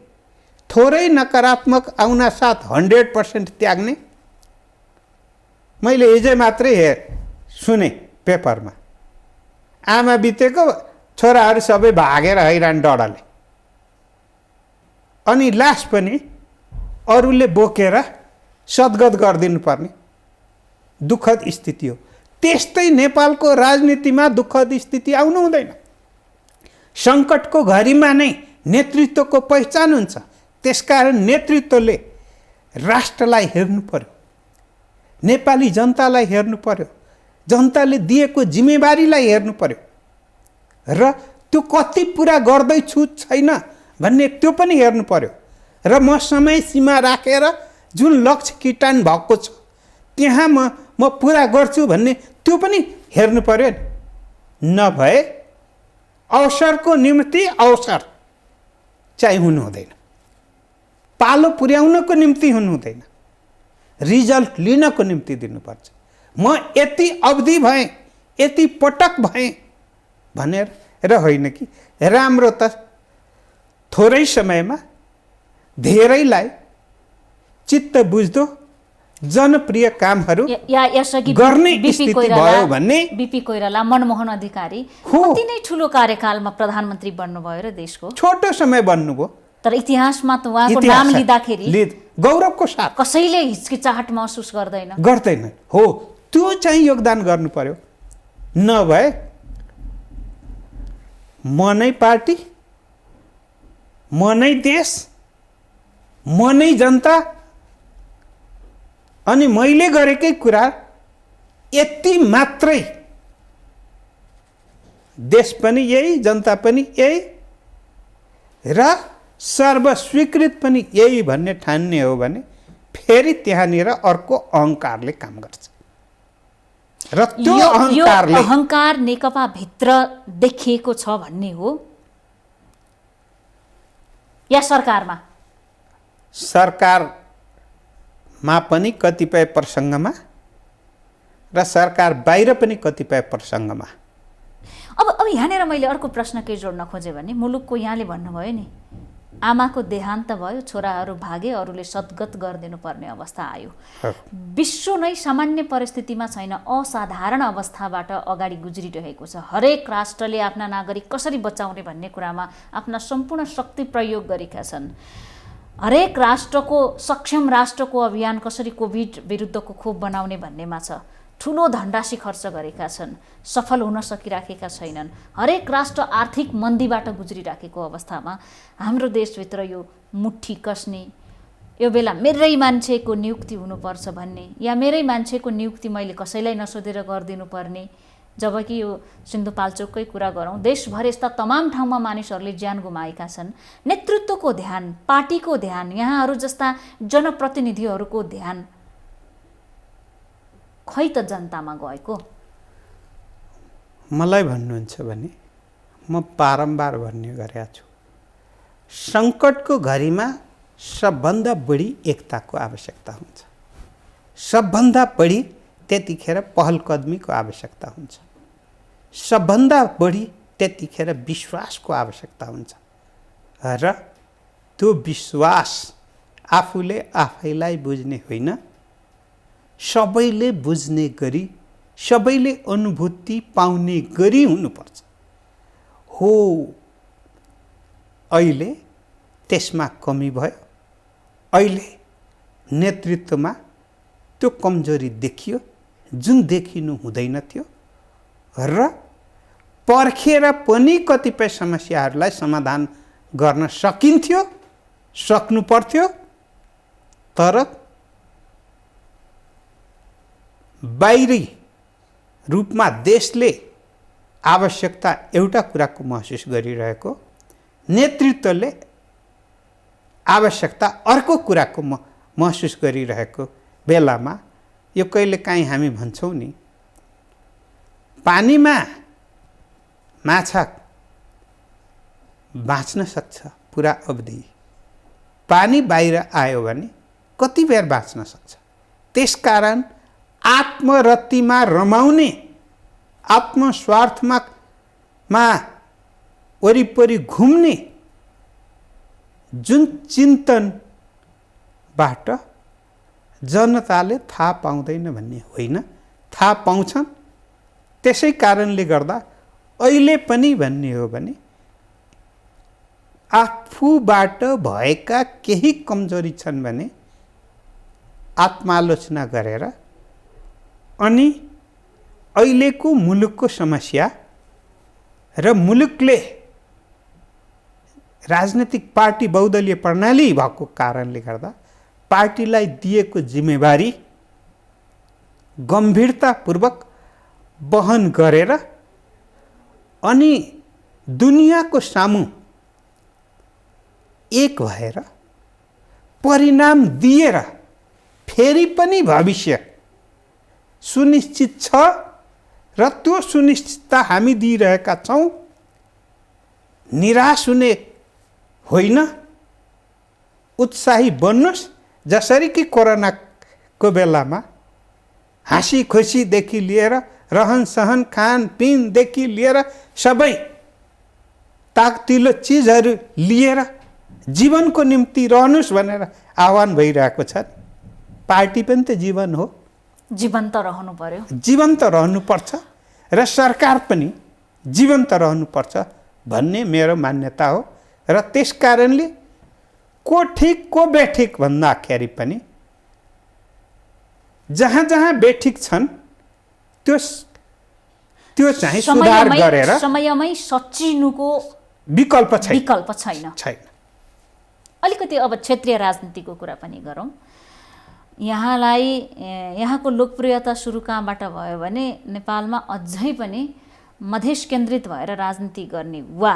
थोरै नकारात्मक आउन साथ 100% त्याग्ने। मैले हिजो मात्रै सुने पेपरमा, आमा बितेको छोराहरू सबै भागेर हैरान डरले, अनि लास पनि अरूले बोकेर सद्गत गरिदिनु पर्ने दुःखद स्थिति हो। त्यस्तै नेपालको राजनीतिमा दुःखद स्थिति आउनु हुँदैन। सङ्कटको घडीमा नै नेतृत्वको पहिचान हुन्छ। त्यसकारण नेतृत्वले राष्ट्रलाई हेर्नु पर्यो, नेपाली जनतालाई हेर्नु पर्यो, जनताले दिएको जिम्मेवारीलाई हेर्नु पर्यो र त्यो कति पुरा गर्दैछु छैन भन्ने त्यो पनि हेर्नु पर्यो र म समय सीमा राखेर जुन लक्ष्य किटान भएको छ त्यहाँ म पुरा गर्छु भन्ने त्यो पनि हेर्नु पर्यो। नभए अवसरको निम्ति अवसर चाहिँ हुनु हुँदैन, पालो पुर्याउनको निम्ति हुनु हुँदैन, रिजल्ट लिनको निम्ति दिनुपर्छ। म यति अवधि भएँ, यति पटक भएँ भनेर र होइन कि राम्रो त थोरै समयमा धेरैलाई चित्त बुझ्दो जनप्रिय कामहरू गर्ने स्थिति भयो भन्ने। बीपी कोइराला, मनमोहन अधिकारी कति नै ठुलो कार्यकालमा प्रधानमन्त्री बन्नुभयो र देशको, छोटो समय बन्नुभयो, तर इतिहासमा त उहाँको नाम लिँदाखेरि गौरवको साथ कसैले हिचकिचाहट महसुस गर्दैन। हो, त्यो चाहिँ योगदान गर्नु पर्यो। नभए म नै पार्टी, म नै देश, म नै जनता, अनि मैले गरेकै कुरा यति मात्रै, देश पनि यही, जनता पनि यही र सर्वस्वीकृत पनि यही भन्ने ठान्ने हो भने फेरि त्यहाँनिर अर्को अहङ्कारले काम गर्छ र त्यो अहङ्कार नेकपा भित्र देखिएको छ भन्ने हो या सरकारमा? सरकारमा पनि कतिपय प्रसङ्गमा र सरकार बाहिर पनि कतिपय प्रसङ्गमा। अब यहाँनिर मैले अर्को प्रश्न के जोड्न खोजेँ भने, मुलुकको यहाँले भन्नुभयो नि, आमाको देहान्त भयो, छोराहरू भागे, अरूले सद्गत गरिदिनु पर्ने अवस्था आयो। विश्व नै सामान्य परिस्थितिमा छैन, असाधारण अवस्थाबाट अगाडि गुज्रिरहेको छ। हरेक राष्ट्रले आफ्ना नागरिक कसरी बचाउने भन्ने कुरामा आफ्ना सम्पूर्ण शक्ति प्रयोग गरेका छन्। हरेक राष्ट्रको, सक्षम राष्ट्रको अभियान कसरी कोभिड विरुद्धको खोप बनाउने भन्नेमा छ। ठुलो धनराशि खर्च गरेका छन्, सफल हुन सकिराखेका छैनन्। हरेक राष्ट्र आर्थिक मन्दीबाट गुज्रिराखेको अवस्थामा हाम्रो देशभित्र यो मुट्ठी कसने, यो बेला मेरै मान्छेको नियुक्ति हुनुपर्छ भन्ने, या मेरै मान्छेको नियुक्ति मैले कसैलाई नसोधेर गरिदिनु पर्ने, जबकि यो सिन्धुपाल्चोककै कुरा गरौँ, देशभर यस्ता तमाम ठाउँमा मानिसहरूले ज्यान गुमाएका छन्। नेतृत्वको ध्यान, पार्टीको ध्यान, यहाँहरू जस्ता जनप्रतिनिधिहरूको ध्यान खै त जनतामा गएको? मलाई भन्नुहुन्छ भने म बारम्बार भन्ने गरेका छु, सङ्कटको घडीमा सबभन्दा बढी एकताको आवश्यकता हुन्छ, सबभन्दा बढी त्यतिखेर पहलकदमीको आवश्यकता हुन्छ, सबभन्दा बढी त्यतिखेर विश्वासको आवश्यकता हुन्छ र त्यो विश्वास आफूले आफैलाई बुझ्ने होइन, सबैले बुझ्ने गरी, सबैले अनुभूति पाउने गरी हुनुपर्छ। हो, अहिले त्यसमा कमी भयो। अहिले नेतृत्वमा त्यो कमजोरी देखियो जुन देखिनु हुँदैन थियो र पर्खेर पनि कतिपय समस्याहरूलाई समाधान गर्न सकिन्थ्यो, सक्नु पर्थ्यो, तर बाहिरी रूपमा देशले आवश्यकता एउटा कुराको महसुस गरिरहेको, नेतृत्वले आवश्यकता अर्को कुराको महसुस गरिरहेको बेलामा यो कहिलेकाहीँ हामी भन्छौँ नि, पानीमा माछा बाँच्न सक्छ पुरा अवधि, पानी बाहिर आयो भने कति बेर बाँच्न सक्छ। त्यसकारण आत्मरतिमा रमाउने, आत्मस्वार्थमा वरिपरि घुम्ने जुन चिन्तनबाट जनताले थाहा पाउँदैन भन्ने होइन, थाहा पाउँछन्। त्यसै कारणले गर्दा अहिले पनि भन्ने हो भने आफूबाट भएका केही कमजोरी छन् भने आत्मालोचना गरेर अनि अहिलेको मुलुकको समस्या र मुलुकले राजनीतिक पार्टी बहुदलीय प्रणाली भएको कारणले गर्दा पार्टीलाई दिएको जिम्मेवारी गम्भीरतापूर्वक वहन गरेर अनि दुनियाँको सामु एक भएर परिणाम दिएर फेरि पनि भविष्य सुनिश्चित छ र त्यो सुनिश्चितता हामी दिइरहेका छौँ। निराश हुने होइन, उत्साही बन्नुहोस्। जसरी कि कोरोनाको बेलामा हाँसी खुसीदेखि लिएर रहन सहन खानपिनदेखि लिएर सबै ताकतिलो चिजहरू लिएर जीवनको निम्ति रहनुहोस् भनेर आह्वान भइरहेको छ। पार्टी पनि त जीवन हो, जीवन्त रहनु पर्यो, जीवन्त रहनुपर्छ र सरकार पनि जीवन्त रहनुपर्छ भन्ने मेरो मान्यता हो। र त्यस कारणले को ठिक को बेठिक भन्दाखेरि पनि जहाँ जहाँ बेठिक छन् त्यो चाहिँ सुधार गरेर समयमै सचिनुको विकल्प छैन। अलिकति अब क्षेत्रीय राजनीतिको कुरा पनि गरौँ। यहाँको लोकप्रियता सुरु कहाँबाट भयो भने नेपालमा अझै पनि मधेस केन्द्रित भएर राजनीति गर्ने वा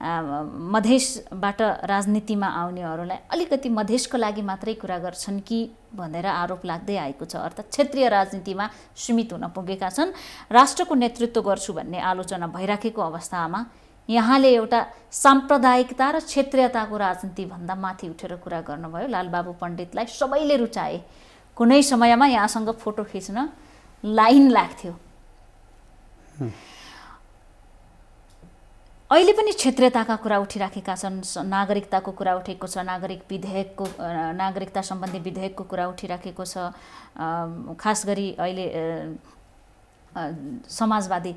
मधेसबाट राजनीतिमा आउनेहरूलाई अलिकति मधेसको लागि मात्रै कुरा गर्छन् कि भनेर आरोप लाग्दै आएको छ। अर्थात् क्षेत्रीय राजनीतिमा सीमित हुन पुगेका छन्। राष्ट्रको नेतृत्व गर्छु भन्ने आलोचना भइराखेको अवस्थामा यहाँले एउटा साम्प्रदायिकता र क्षेत्रीयताको राजनीति भन्दा माथि उठेर कुरा गर्नुभयो। लालबाबु पण्डितलाई सबैले रुचाए। कुनै समयमा यहाँसँग फोटो खिच्न लाइन लाग्थ्यो। अहिले पनि क्षेत्रीयताका कुरा उठिराखेका छन्। नागरिकताको कुरा उठेको छ, नागरिकता सम्बन्धी विधेयकको कुरा उठिराखेको छ। खास गरी अहिले समाजवादी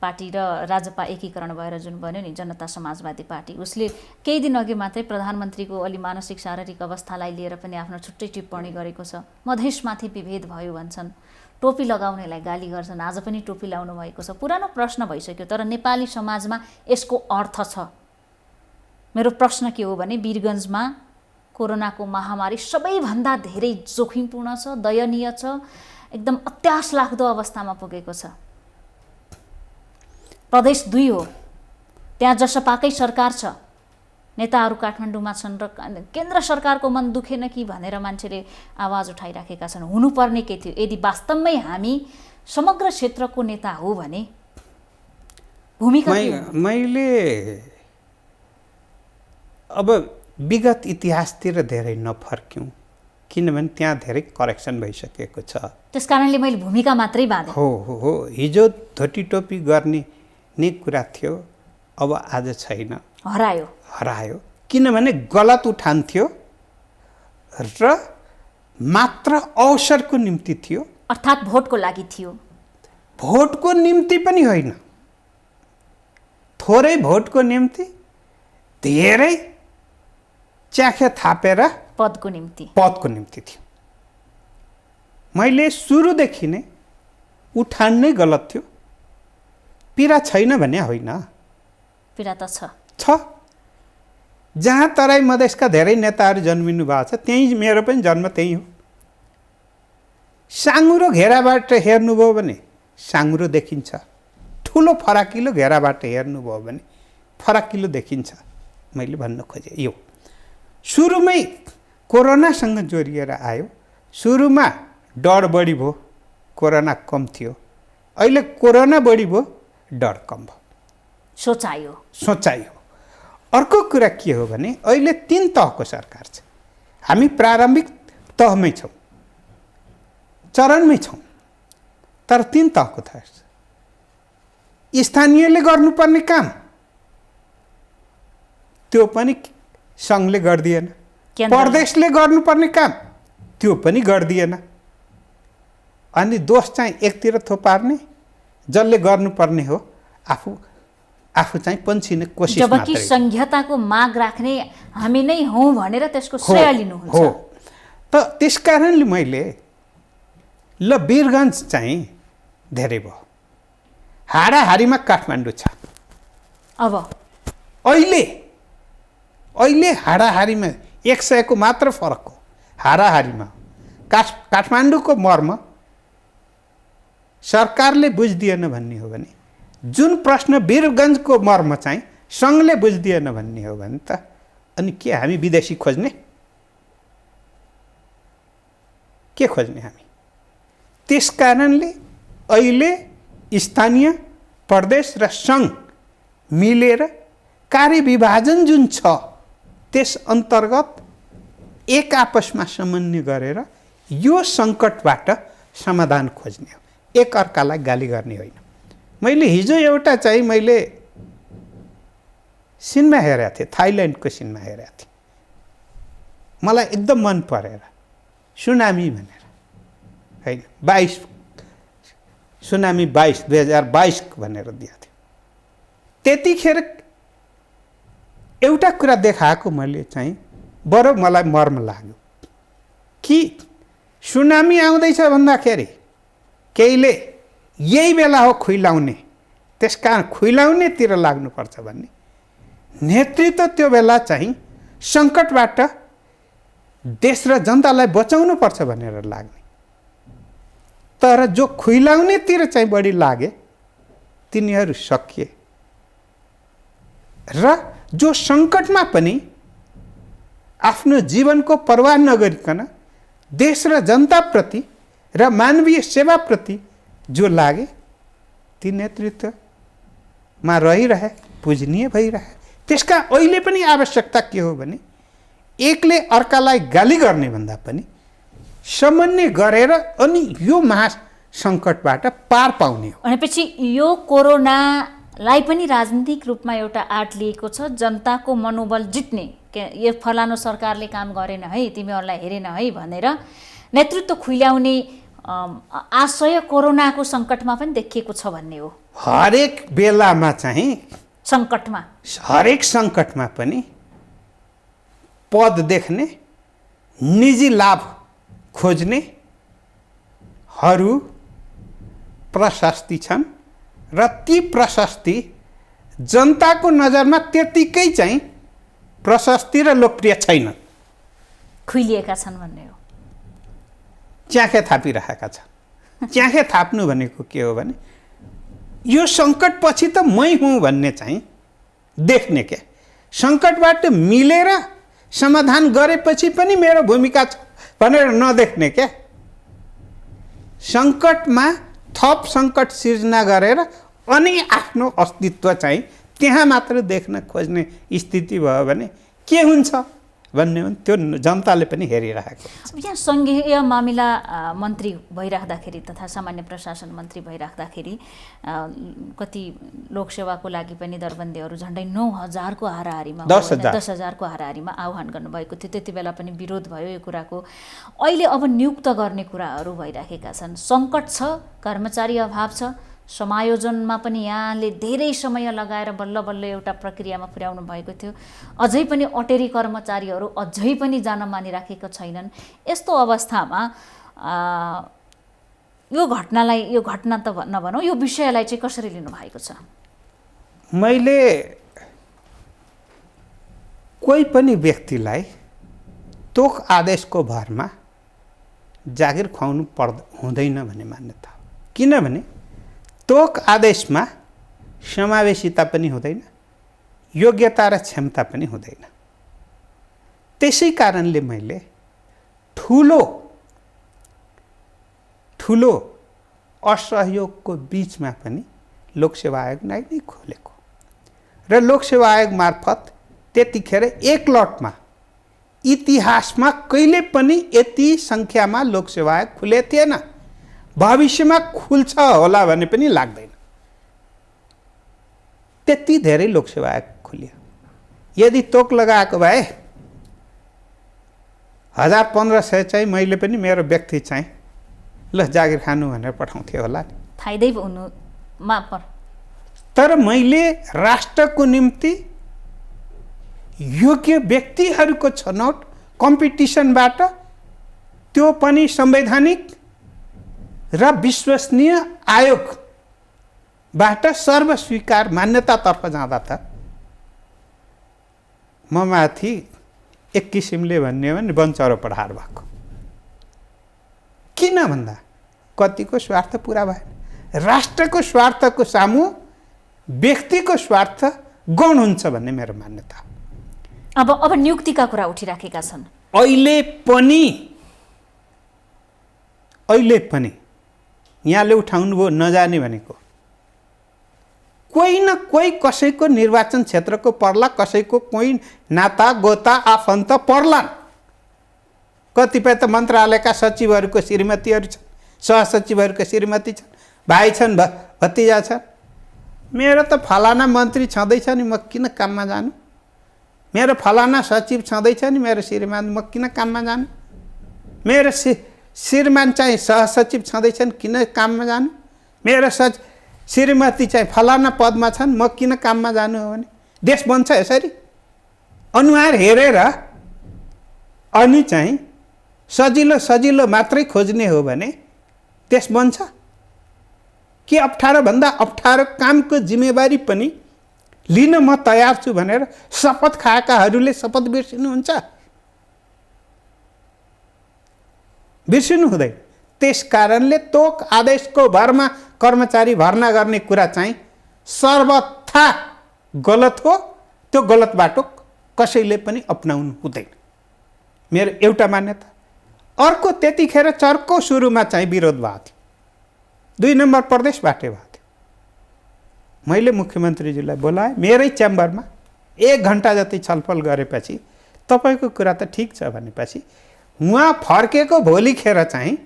पार्टी र राजपा एकीकरण भएर जुन बन्यो नि जनता समाजवादी पार्टी, उसले केही दिन अघि मात्रै प्रधानमन्त्रीको अलि मानसिक शारीरिक अवस्थालाई लिएर पनि आफ्नो छुट्टै टिप्पणी गरेको छ। मधेसमाथि विभेद भयो भन्छन्, टोपी लगाउनेलाई गाली गर्छन्। आज पनि टोपी लाउनु भएको छ। पुरानो प्रश्न भइसक्यो, तर नेपाली समाजमा यसको अर्थ छ। मेरो प्रश्न के हो भने वीरगन्जमा कोरोनाको महामारी सबैभन्दा धेरै जोखिमपूर्ण छ, दयनीय छ, एकदम अत्यास लाग्दो अवस्थामा पुगेको छ। प्रदेश 2 हो, त्यहाँ जसपाकै सरकार छ, नेताहरू काठमाडौँमा छन् र केन्द्र सरकारको मन दुखेन कि भनेर मान्छेले आवाज उठाइराखेका छन्। हुनुपर्ने के थियो? यदि वास्तवमै हामी समग्र क्षेत्रको नेता हो भने भूमिका के हो? मैले अब विगत इतिहासतिर धेरै नफर्क्यौँ, किनभने त्यहाँ धेरै करेक्सन भइसकेको छ। त्यसकारणले मैले भूमिका मात्रै बाँधेँ। हो, हिजो धोती टोपी गर्ने नै कुरा थियो, अब आज छैन, हरायो। किनभने गलत उठान थियो र मात्र अवसरको निम्ति थियो, अर्थात् भोटको लागि थियो। भोटको निम्ति पनि होइन, थोरै भोटको निम्ति, धेरै च्याखे थापेर पदको निम्ति थियो। मैले सुरुदेखि नै उठान नै गलत थियो। पीडा छैन भने होइन, पीडा त छ। जहाँ तराई मधेसका धेरै नेताहरू जन्मिनु भएको छ, त्यहीँ मेरो पनि जन्म त्यहीँ हो। साँगुरो घेराबाट हेर्नुभयो भने साँगुरो देखिन्छ, ठुलो फराकिलो घेराबाट हेर्नुभयो भने फराकिलो देखिन्छ। मैले भन्न खोजेँ यो सुरुमै कोरोनासँग जोडिएर आयो। सुरुमा डर बढी भयो, कोरोना कम थियो। अहिले कोरोना बढी भयो, डर कम भयो, सोचाइयो। अर्को कुरा के हो भने अहिले 3 तहको सरकार छ। हामी प्रारम्भिक तहमै छौँ, चरणमै छौँ, तर 3 तहको छ। स्थानीयले गर्नुपर्ने काम त्यो पनि सङ्घले गरिदिएन, केन्द्र प्रदेशले गर्नुपर्ने काम त्यो पनि गरिदिएन। अनि दोष चाहिँ एकतिर थोपार्ने, जसले गर्नुपर्ने हो आफू चाहिँ पन्छिने कोसिस मात्रै। जबकि संघीयताको माग राख्ने हामी नै हौँ भनेर त्यसको श्रेय लिनुहुन्छ। हो, त त्यसकारणले मैले ल वीरगञ्ज चाहिँ धेरै भयो, हाराहारीमा काठमाडौँ छ। अब अहिले हाराहारीमा 100 को मात्र फरक हो। हाराहारीमा काठमाडौँको मर्म सरकारले बुझिदिएन भन्ने हो भने, जुन प्रश्न वीरगञ्जको मर्म चाहिँ सङ्घले बुझिदिएन भन्ने हो भने त अनि के हामी विदेशी खोज्ने? के खोज्ने हामी? त्यस कारणले अहिले स्थानीय, प्रदेश र सङ्घ मिलेर कार्यविभाजन जुन छ त्यस अन्तर्गत एक आपसमा समन्वय गरेर यो सङ्कटबाट समाधान खोज्ने हो, एक अर्कालाई गाली गर्ने होइन। मैले हिजो एउटा चाहिँ मैले सिनेमा हेरेको थिएँ, थाइल्यान्डको सिनेमा हेरेको थिएँ, मलाई एकदम मन परेर, सुनामी भनेर होइन, 22 सुनामी 2022 भनेर दिएको थियो। त्यतिखेर एउटा कुरा देखाएको मैले चाहिँ बरु मलाई मर्म लाग्यो कि सुनामी आउँदैछ भन्दाखेरि केहीले यही बेला हो खुइलाउने, त्यसकारण खुइलाउनेतिर लाग्नुपर्छ भन्ने नेतृत्व त्यो बेला चाहिँ सङ्कटबाट देश र जनतालाई बचाउनु पर्छ भनेर लाग्ने। तर जो खुइलाउनेतिर चाहिँ बढी लागे तिनीहरू सकिए र जो सङ्कटमा पनि आफ्नो जीवनको परवाह नगरिकन देश र जनताप्रति र मानवीय सेवाप्रति जो लागे ती नेतृत्वमा रहिरहे, पूजनीय भइरहे। त्यसका अहिले पनि आवश्यकता के हो भने एकले अर्कालाई गाली गर्ने भन्दा पनि समन्वय गरेर अनि यो महासङ्कटबाट पार पाउने हो। भनेपछि यो कोरोनालाई पनि राजनीतिक रूपमा एउटा आँट लिएको छ, जनताको मनोबल जित्ने, यो फलानु सरकारले काम गरेन है, तिमीहरूलाई हेरेन है भनेर नेतृत्व खुइल्याउने आशय कोरोनाको सङ्कटमा पनि देखिएको छ भन्ने हो। हरेक बेलामा चाहिँ सङ्कटमा, हरेक सङ्कटमा पनि पद देख्ने, निजी लाभ खोज्नेहरू प्रशस्ति छन् र ती प्रशस्ति जनताको नजरमा त्यतिकै चाहिँ प्रशस्ति र लोकप्रिय छैनन्, खुइलिएका छन् भन्ने हो। च्याखे थापिरहेका छन्। च्याखे थाप्नु भनेको के हो भने यो सङ्कटपछि त मै हुँ भन्ने चाहिँ देख्ने के, सङ्कटबाट मिलेर समाधान गरेपछि पनि मेरो भूमिका छ भनेर नदेख्ने क्या। सङ्कटमा थप सङ्कट सिर्जना गरेर अनि आफ्नो अस्तित्व चाहिँ त्यहाँ मात्र देख्न खोज्ने स्थिति भयो भने के हुन्छ भन्ने हो, त्यो जनताले पनि हेरिरहेको छ। यहाँ सङ्घीय मामिला मन्त्री भइराख्दाखेरि तथा सामान्य प्रशासन मन्त्री भइराख्दाखेरि कति लोकसेवाको लागि पनि दरबन्दीहरू झन्डै 9,000 को हाराहारीमा 10,000 को हाराहारीमा आह्वान गर्नुभएको थियो। त्यति बेला पनि विरोध भयो यो कुराको। अहिले अब नियुक्त गर्ने कुराहरू भइराखेका छन्, सङ्कट छ, कर्मचारी अभाव छ, समायोजनमा पनि यहाँले धेरै समय लगाएर बल्ल बल्ल एउटा प्रक्रियामा पुर्याउनु भएको थियो। अझै पनि अटेरी कर्मचारीहरू अझै पनि जान मानिराखेका छैनन्। यस्तो अवस्थामा यो घटना त नभनौँ, यो विषयलाई चाहिँ कसरी लिनुभएको छ? मैले कोही पनि व्यक्तिलाई तोक आदेशको भरमा जागिर खुवाउनु हुँदैन भन्ने मान्यता हो। किनभने तोक आदेशमा समावेशिता पनि हुँदैन, योग्यता र क्षमता पनि हुँदैन। त्यसै कारणले मैले ठुलो असहयोगको बिचमा पनि लोकसेवा आयोग नै खोलेको र लोकसेवा आयोग मार्फत त्यतिखेर एक लटमा इतिहासमा कहिले पनि यति सङ्ख्यामा लोकसेवा आयोग खुलेको थिएन। भविष्यमा खुल्छ होला भन्ने पनि लाग्दैन, त्यति धेरै लोकसेवा आयोग खुल्यो। यदि तोक लगाएको भए 1500 चाहिँ मैले पनि मेरो व्यक्ति चाहिँ ल जागिर खानु भनेर पठाउँथेँ होला नि, फाइदै हुनुमा पर। तर मैले राष्ट्रको निम्ति योग्य व्यक्तिहरूको छनौट कम्पिटिसनबाट, त्यो पनि संवैधानिक र विश्वसनीय आयोगबाट सर्वस्वीकार मान्यतातर्फ जाँदा त म माथि एक किसिमले भन्ने हो भने वञ्चरो प्रहार भएको। किन भन्दा कतिको स्वार्थ पुरा भएन। राष्ट्रको स्वार्थको सामु व्यक्तिको स्वार्थ गौण हुन्छ भन्ने मेरो मान्यता। अब नियुक्तिका कुरा उठिराखेका छन्। अहिले पनि यहाँले उठाउनु भयो नजाने भनेको, कोही न कोही कसैको निर्वाचन क्षेत्रको पर्ला, कसैको कोही नाता गोता आफन्त पर्लान्। कतिपय त मन्त्रालयका सचिवहरूको श्रीमतीहरू छन्, सहसचिवहरूको श्रीमती छन्, भाइ छन्, भतिजा छन्। मेरो त फलाना मन्त्री छँदैछ नि, म किन काममा जानु? मेरो फलाना सचिव छँदैछ नि, मेरो श्रीमान, म किन काममा जानु? मेरो श्रीमान चाहिँ सहसचिव छँदैछन्, किन काममा जानु? मेरो श्रीमती चाहिँ फलाना पदमा छन्, म किन काममा जानु हो भने? देश बन्छ यसरी अनुहार हेरेर। अनि चाहिँ सजिलो मात्रै खोज्ने हो भने देश बन्छ कि? अप्ठ्यारोभन्दा अप्ठ्यारो कामको जिम्मेवारी पनि लिन म तयार छु भनेर शपथ खाएकाहरूले शपथ बिर्सिनुहुन्छ? बिर्सिनु हुँदैन। त्यस कारणले तोक आदेशको भरमा कर्मचारी भर्ना गर्ने कुरा चाहिँ सर्वथा गलत हो। त्यो गलत बाटो कसैले पनि अपनाउनु हुँदैन, मेरो एउटा मान्यता। अर्को, त्यतिखेर चर्को सुरुमा चाहिँ विरोध भएको थियो, 2 नम्बर प्रदेशबाटै भएको थियो। मैले मुख्यमन्त्रीज्यूलाई बोलाएँ मेरै च्याम्बरमा, 1 घन्टा जति छलफल गरेपछि तपाईँको कुरा त ठिक छ भनेपछि उहाँ फर्केको भोलिखेर चाहिँ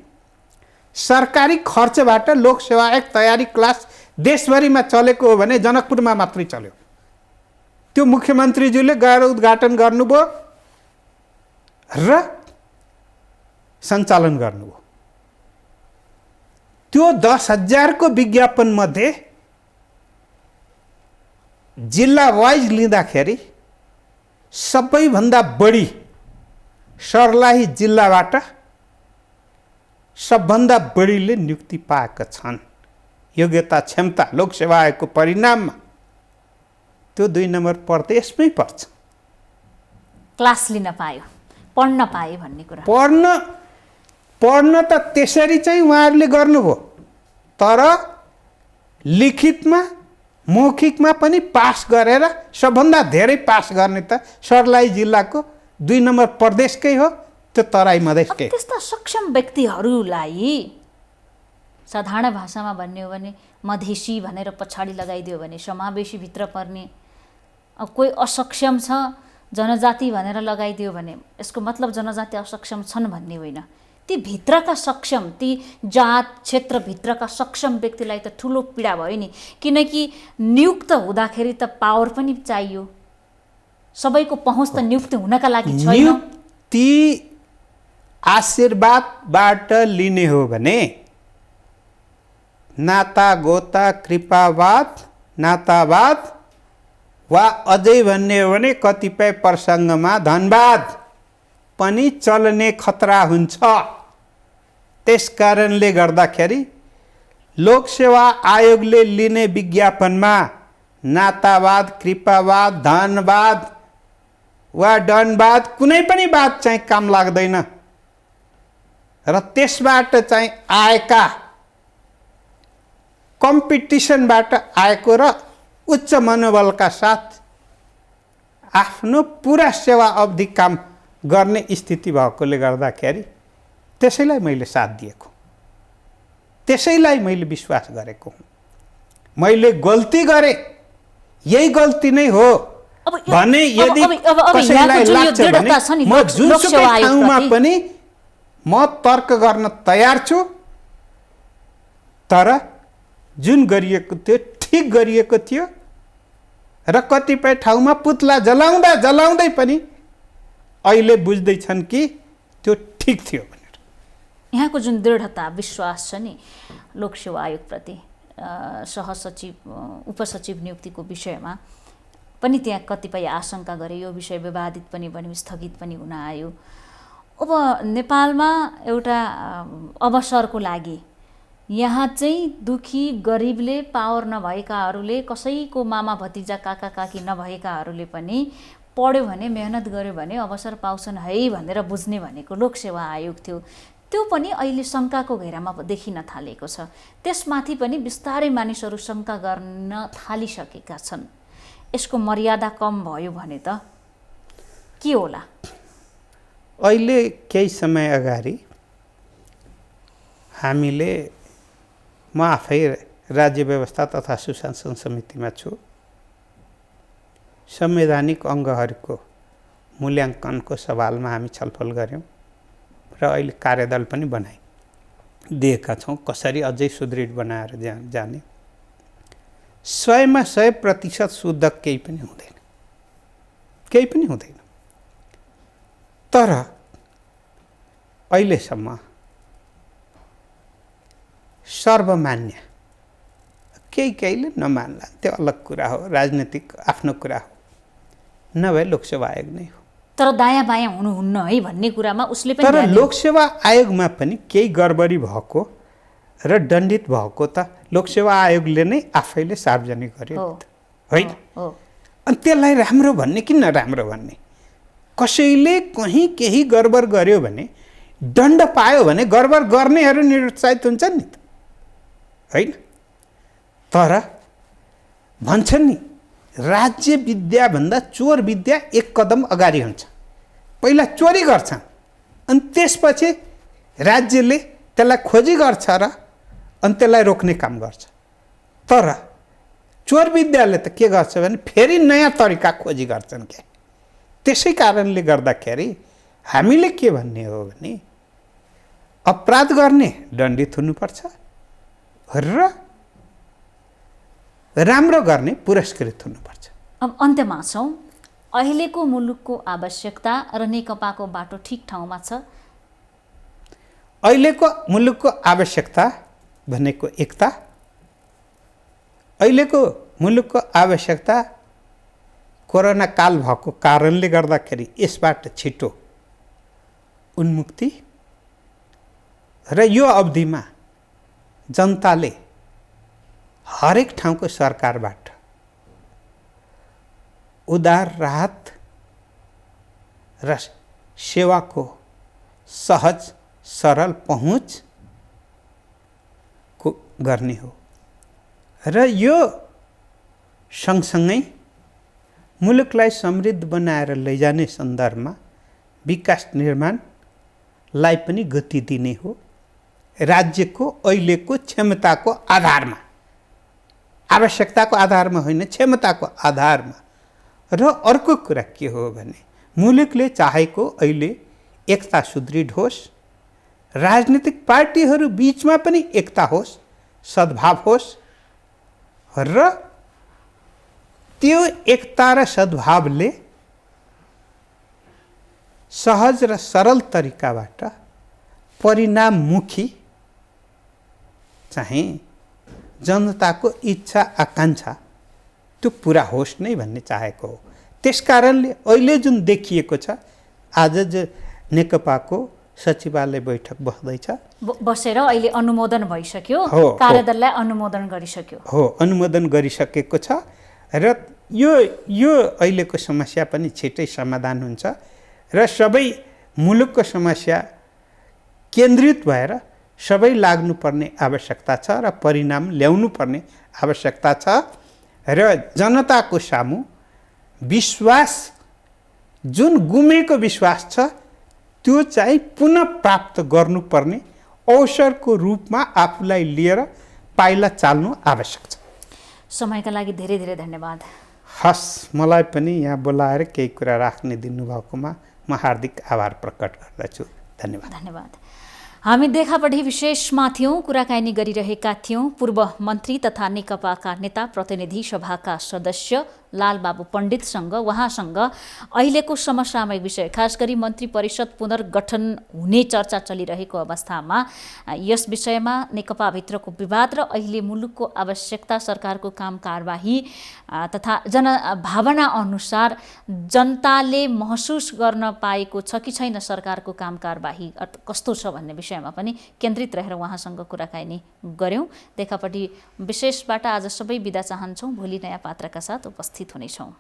सरकारी खर्चबाट लोकसेवा आयोग तयारी क्लास देशभरिमा चलेको हो भने जनकपुरमा मात्रै चल्यो। त्यो मुख्यमन्त्रीज्यूले गएर उद्घाटन गर्नुभयो र सञ्चालन गर्नुभयो। त्यो 10,000 को विज्ञापन मध्ये जिल्ला वाइज लिँदाखेरि सबैभन्दा बढी सर्लाही जिल्लाबाट सबभन्दा बढीले नियुक्ति पाएका छन्। योग्यता क्षमता लोकसेवा आयोगको परिणाममा त्यो 2 नम्बर प्रदेशमै पर्छ। क्लास लिन पायो, पढ्न पाए भन्ने कुरा। पढ्न त त्यसरी चाहिँ उहाँहरूले गर्नुभयो, तर लिखितमा मौखिकमा पनि पास गरेर सबभन्दा धेरै पास गर्ने त सर्लाही जिल्लाको 2 नम्बर प्रदेशकै हो, त्यो तराई मधेसकै। त्यस्ता सक्षम व्यक्तिहरूलाई साधारण भाषामा भन्ने हो भने मधेसी भनेर पछाडि लगाइदियो भने समावेशी भित्र पर्ने। अब कोही असक्षम छ जनजाति भनेर लगाइदियो भने यसको मतलब जनजाति असक्षम छन् भन्ने होइन। ती भित्रका सक्षम, ती जात क्षेत्रभित्रका सक्षम व्यक्तिलाई त ठुलो पीडा भयो नि, किनकि नियुक्त हुँदाखेरि त पावर पनि चाहियो, सबैको पहुँच त नियुक्त हुनका लागि छैन। नियुक्ति आशीर्वादबाट लिने हो भने नाता गोता कृपावाद नातावाद वा अझै भन्ने हो भने कतिपय प्रसङ्गमा धनवाद पनि चल्ने खतरा हुन्छ। त्यसकारणले गर्दाखेरि लोकसेवा आयोगले लिने विज्ञापनमा नातावाद कृपावाद धनवाद वा डनवाद कुनै पनि वाद चाहिँ काम लाग्दैन र त्यसबाट चाहिँ आएका कम्पिटिसनबाट आएको र उच्च मनोबलका साथ आफ्नो पुरा सेवा अवधि काम गर्ने स्थिति भएकोले गर्दाखेरि त्यसैलाई मैले साथ दिएको, त्यसैलाई मैले विश्वास गरेको हुँ। मैले गल्ती गरे, यही गल्ती नै हो भने यदि कसैलाई लाग्छ भने म जुनसुकै ठाउँमा पनि म तर्क गर्न तयार छु, तर जुन गरिएको थियो ठिक गरिएको थियो र कतिपय ठाउँमा पुतला जलाउँदै पनि अहिले बुझ्दैछन् कि त्यो ठिक थियो भनेर। यहाँको जुन दृढता विश्वास छ नि लोकसेवा आयोगप्रति, सहसचिव उपसचिव नियुक्तिको विषयमा पनि त्यहाँ कतिपय आशंका गरे, यो विषय विवादित पनि बन्यो, स्थगित पनि हुन आयो। अब नेपालमा एउटा अवसरको लागि यहाँ चाहिँ दुखी गरिबले, पावर नभएकाहरूले, कसैको मामा भतिजा काका काकी नभएकाहरूले पनि पढ्यो भने, मेहनत गर्यो भने अवसर पाउँछन् है भनेर बुझ्ने भनेको लोकसेवा आयोग थियो। त्यो पनि अहिले शङ्काको घेरामा देखिन थालेको छ। त्यसमाथि पनि बिस्तारै मानिसहरू शङ्का गर्न थालिसकेका छन्। यसको मर्यादा कम भयो भने त के होला? अहिले केही समय अगाडि हामीले, म आफै राज्य व्यवस्था तथा सुशासन समितिमा छु, संवैधानिक अङ्गहरूको मूल्याङ्कनको सवालमा हामी छलफल गऱ्यौँ र अहिले कार्यदल पनि बनाइदिएका छौँ कसरी अझै सुदृढ बनाएर जाने। 100मा 100% शुद्ध केही पनि हुँदैन, केही पनि हुँदैन। तर अहिलेसम्म सर्वमान्य, केहीले नमान्ला त्यो अलग कुरा हो, राजनीतिक आफ्नो कुरा हो, नभए लोकसेवा आयोग नै हो। तर दायाँ बायाँ हुनुहुन्न है भन्ने कुरामा उसले पनि तर लोकसेवा आयोगमा पनि केही गडबडी भएको र दण्डित भएको त लोकसेवा आयोगले नै आफैले सार्वजनिक गर्यो होइन। अनि त्यसलाई राम्रो भन्ने कि नराम्रो भन्ने, कसैले कहीँ केही गडबड गर्यो भने, दण्ड पायो भने गडबड गर्नेहरू निरुत्साहित हुन्छन् नि त, होइन। तर भन्छन् नि, राज्य विद्याभन्दा चोर विद्या एक कदम अगाडि हुन्छ। पहिला चोरी गर्छन् अनि त्यसपछि राज्यले त्यसलाई खोजी गर्छ र अनि त्यसलाई रोक्ने काम गर्छ। तर चोर विद्याले त के गर्छ भने फेरि नयाँ तरिका खोजी गर्छन् क्या। त्यसै कारणले गर्दाखेरि हामीले के भन्ने हो भने अपराध गर्ने दण्डित हुनुपर्छ र राम्रो गर्ने पुरस्कृत हुनुपर्छ। अब अन्त्यमा छौँ, अहिलेको मुलुकको आवश्यकता र नेकपाको बाटो ठिक ठाउँमा छ? अहिलेको मुलुकको आवश्यकता भनेको एकता, अहिलेको मुलुकको आवश्यकता कोरोना काल भएको कारणले गर्दाखेरि यसबाट छिटो उन्मुक्ति र यो अवधिमा जनताले हरेक ठाउँको सरकारबाट उदार राहत र सेवाको सहज सरल पहुँच को गर्ने हो र यो सँगसँगै मुलुकलाई समृद्ध बनाएर लैजाने सन्दर्भमा विकास निर्माणलाई पनि गति दिने हो, राज्यको अहिलेको क्षमताको आधारमा, आवश्यकताको आधारमा होइन, क्षमताको आधारमा। र अर्को कुरा के हो भने मुलुकले चाहेको अहिले एकता सुदृढ होस्, राजनीतिक पार्टीहरू बीचमा पनि एकता होस्, सद्भाव होस् र त्यो एकता र सद्भावले सहज र सरल तरिकाबाट परिणाममुखी चाहिँ जनताको इच्छा आकाङ्क्षा त्यो पुरा होस् नै भन्ने चाहेको हो। त्यसकारणले अहिले जुन देखिएको छ, आज जो नेकपाको सचिवालय बैठक बस्दैछ, बसेर अहिले अनुमोदन भइसक्यो, कार्यदललाई अनुमोदन गरिसक्यो, हो अनुमोदन गरिसकेको छ र यो अहिलेको समस्या पनि छिटै समाधान हुन्छ र सबै मुलुकको समस्या केन्द्रित भएर सबै लाग्नुपर्ने आवश्यकता छ र परिणाम ल्याउनु पर्ने आवश्यकता छ र जनताको सामु विश्वास, जुन गुमेको विश्वास छ त्यो चाहिँ पुनः प्राप्त गर्नुपर्ने अवसरको रूपमा आफूलाई लिएर पाइला चाल्नु आवश्यक छ। समयका लागि धेरै धेरै धन्यवाद। हस्, मलाई पनि यहाँ बोलाएर केही कुरा राख्ने दिनुभएकोमा म हार्दिक आभार प्रकट गर्दछु। धन्यवाद। धन्यवाद। हामी देखापढी विशेषमा थियौँ, कुराकानी गरिरहेका थियौँ पूर्व मन्त्री तथा नेकपाका नेता प्रतिनिधि सभाका सदस्य लालबाबु पण्डितसँग उहाँसँग अहिलेको समसामयिक विषय खास गरी मन्त्री परिषद पुनर्गठन हुने चर्चा चलिरहेको अवस्थामा यस विषयमा नेकपाभित्रको विवाद र अहिले मुलुकको आवश्यकता सरकारको काम कारबाही तथा जनभावना अनुसार जनताले महसुस गर्न पाएको छ कि छैन सरकारको काम कारबाही कस्तो छ भन्ने विषयमा पनि केन्द्रित रहेर उहाँसँग कुराकानी गऱ्यौँ। देखापट्टि विशेषबाट आज सबै बिदा चाहन्छौँ। भोलि नयाँ पात्रका साथ उपस्थित हुनेछौँ।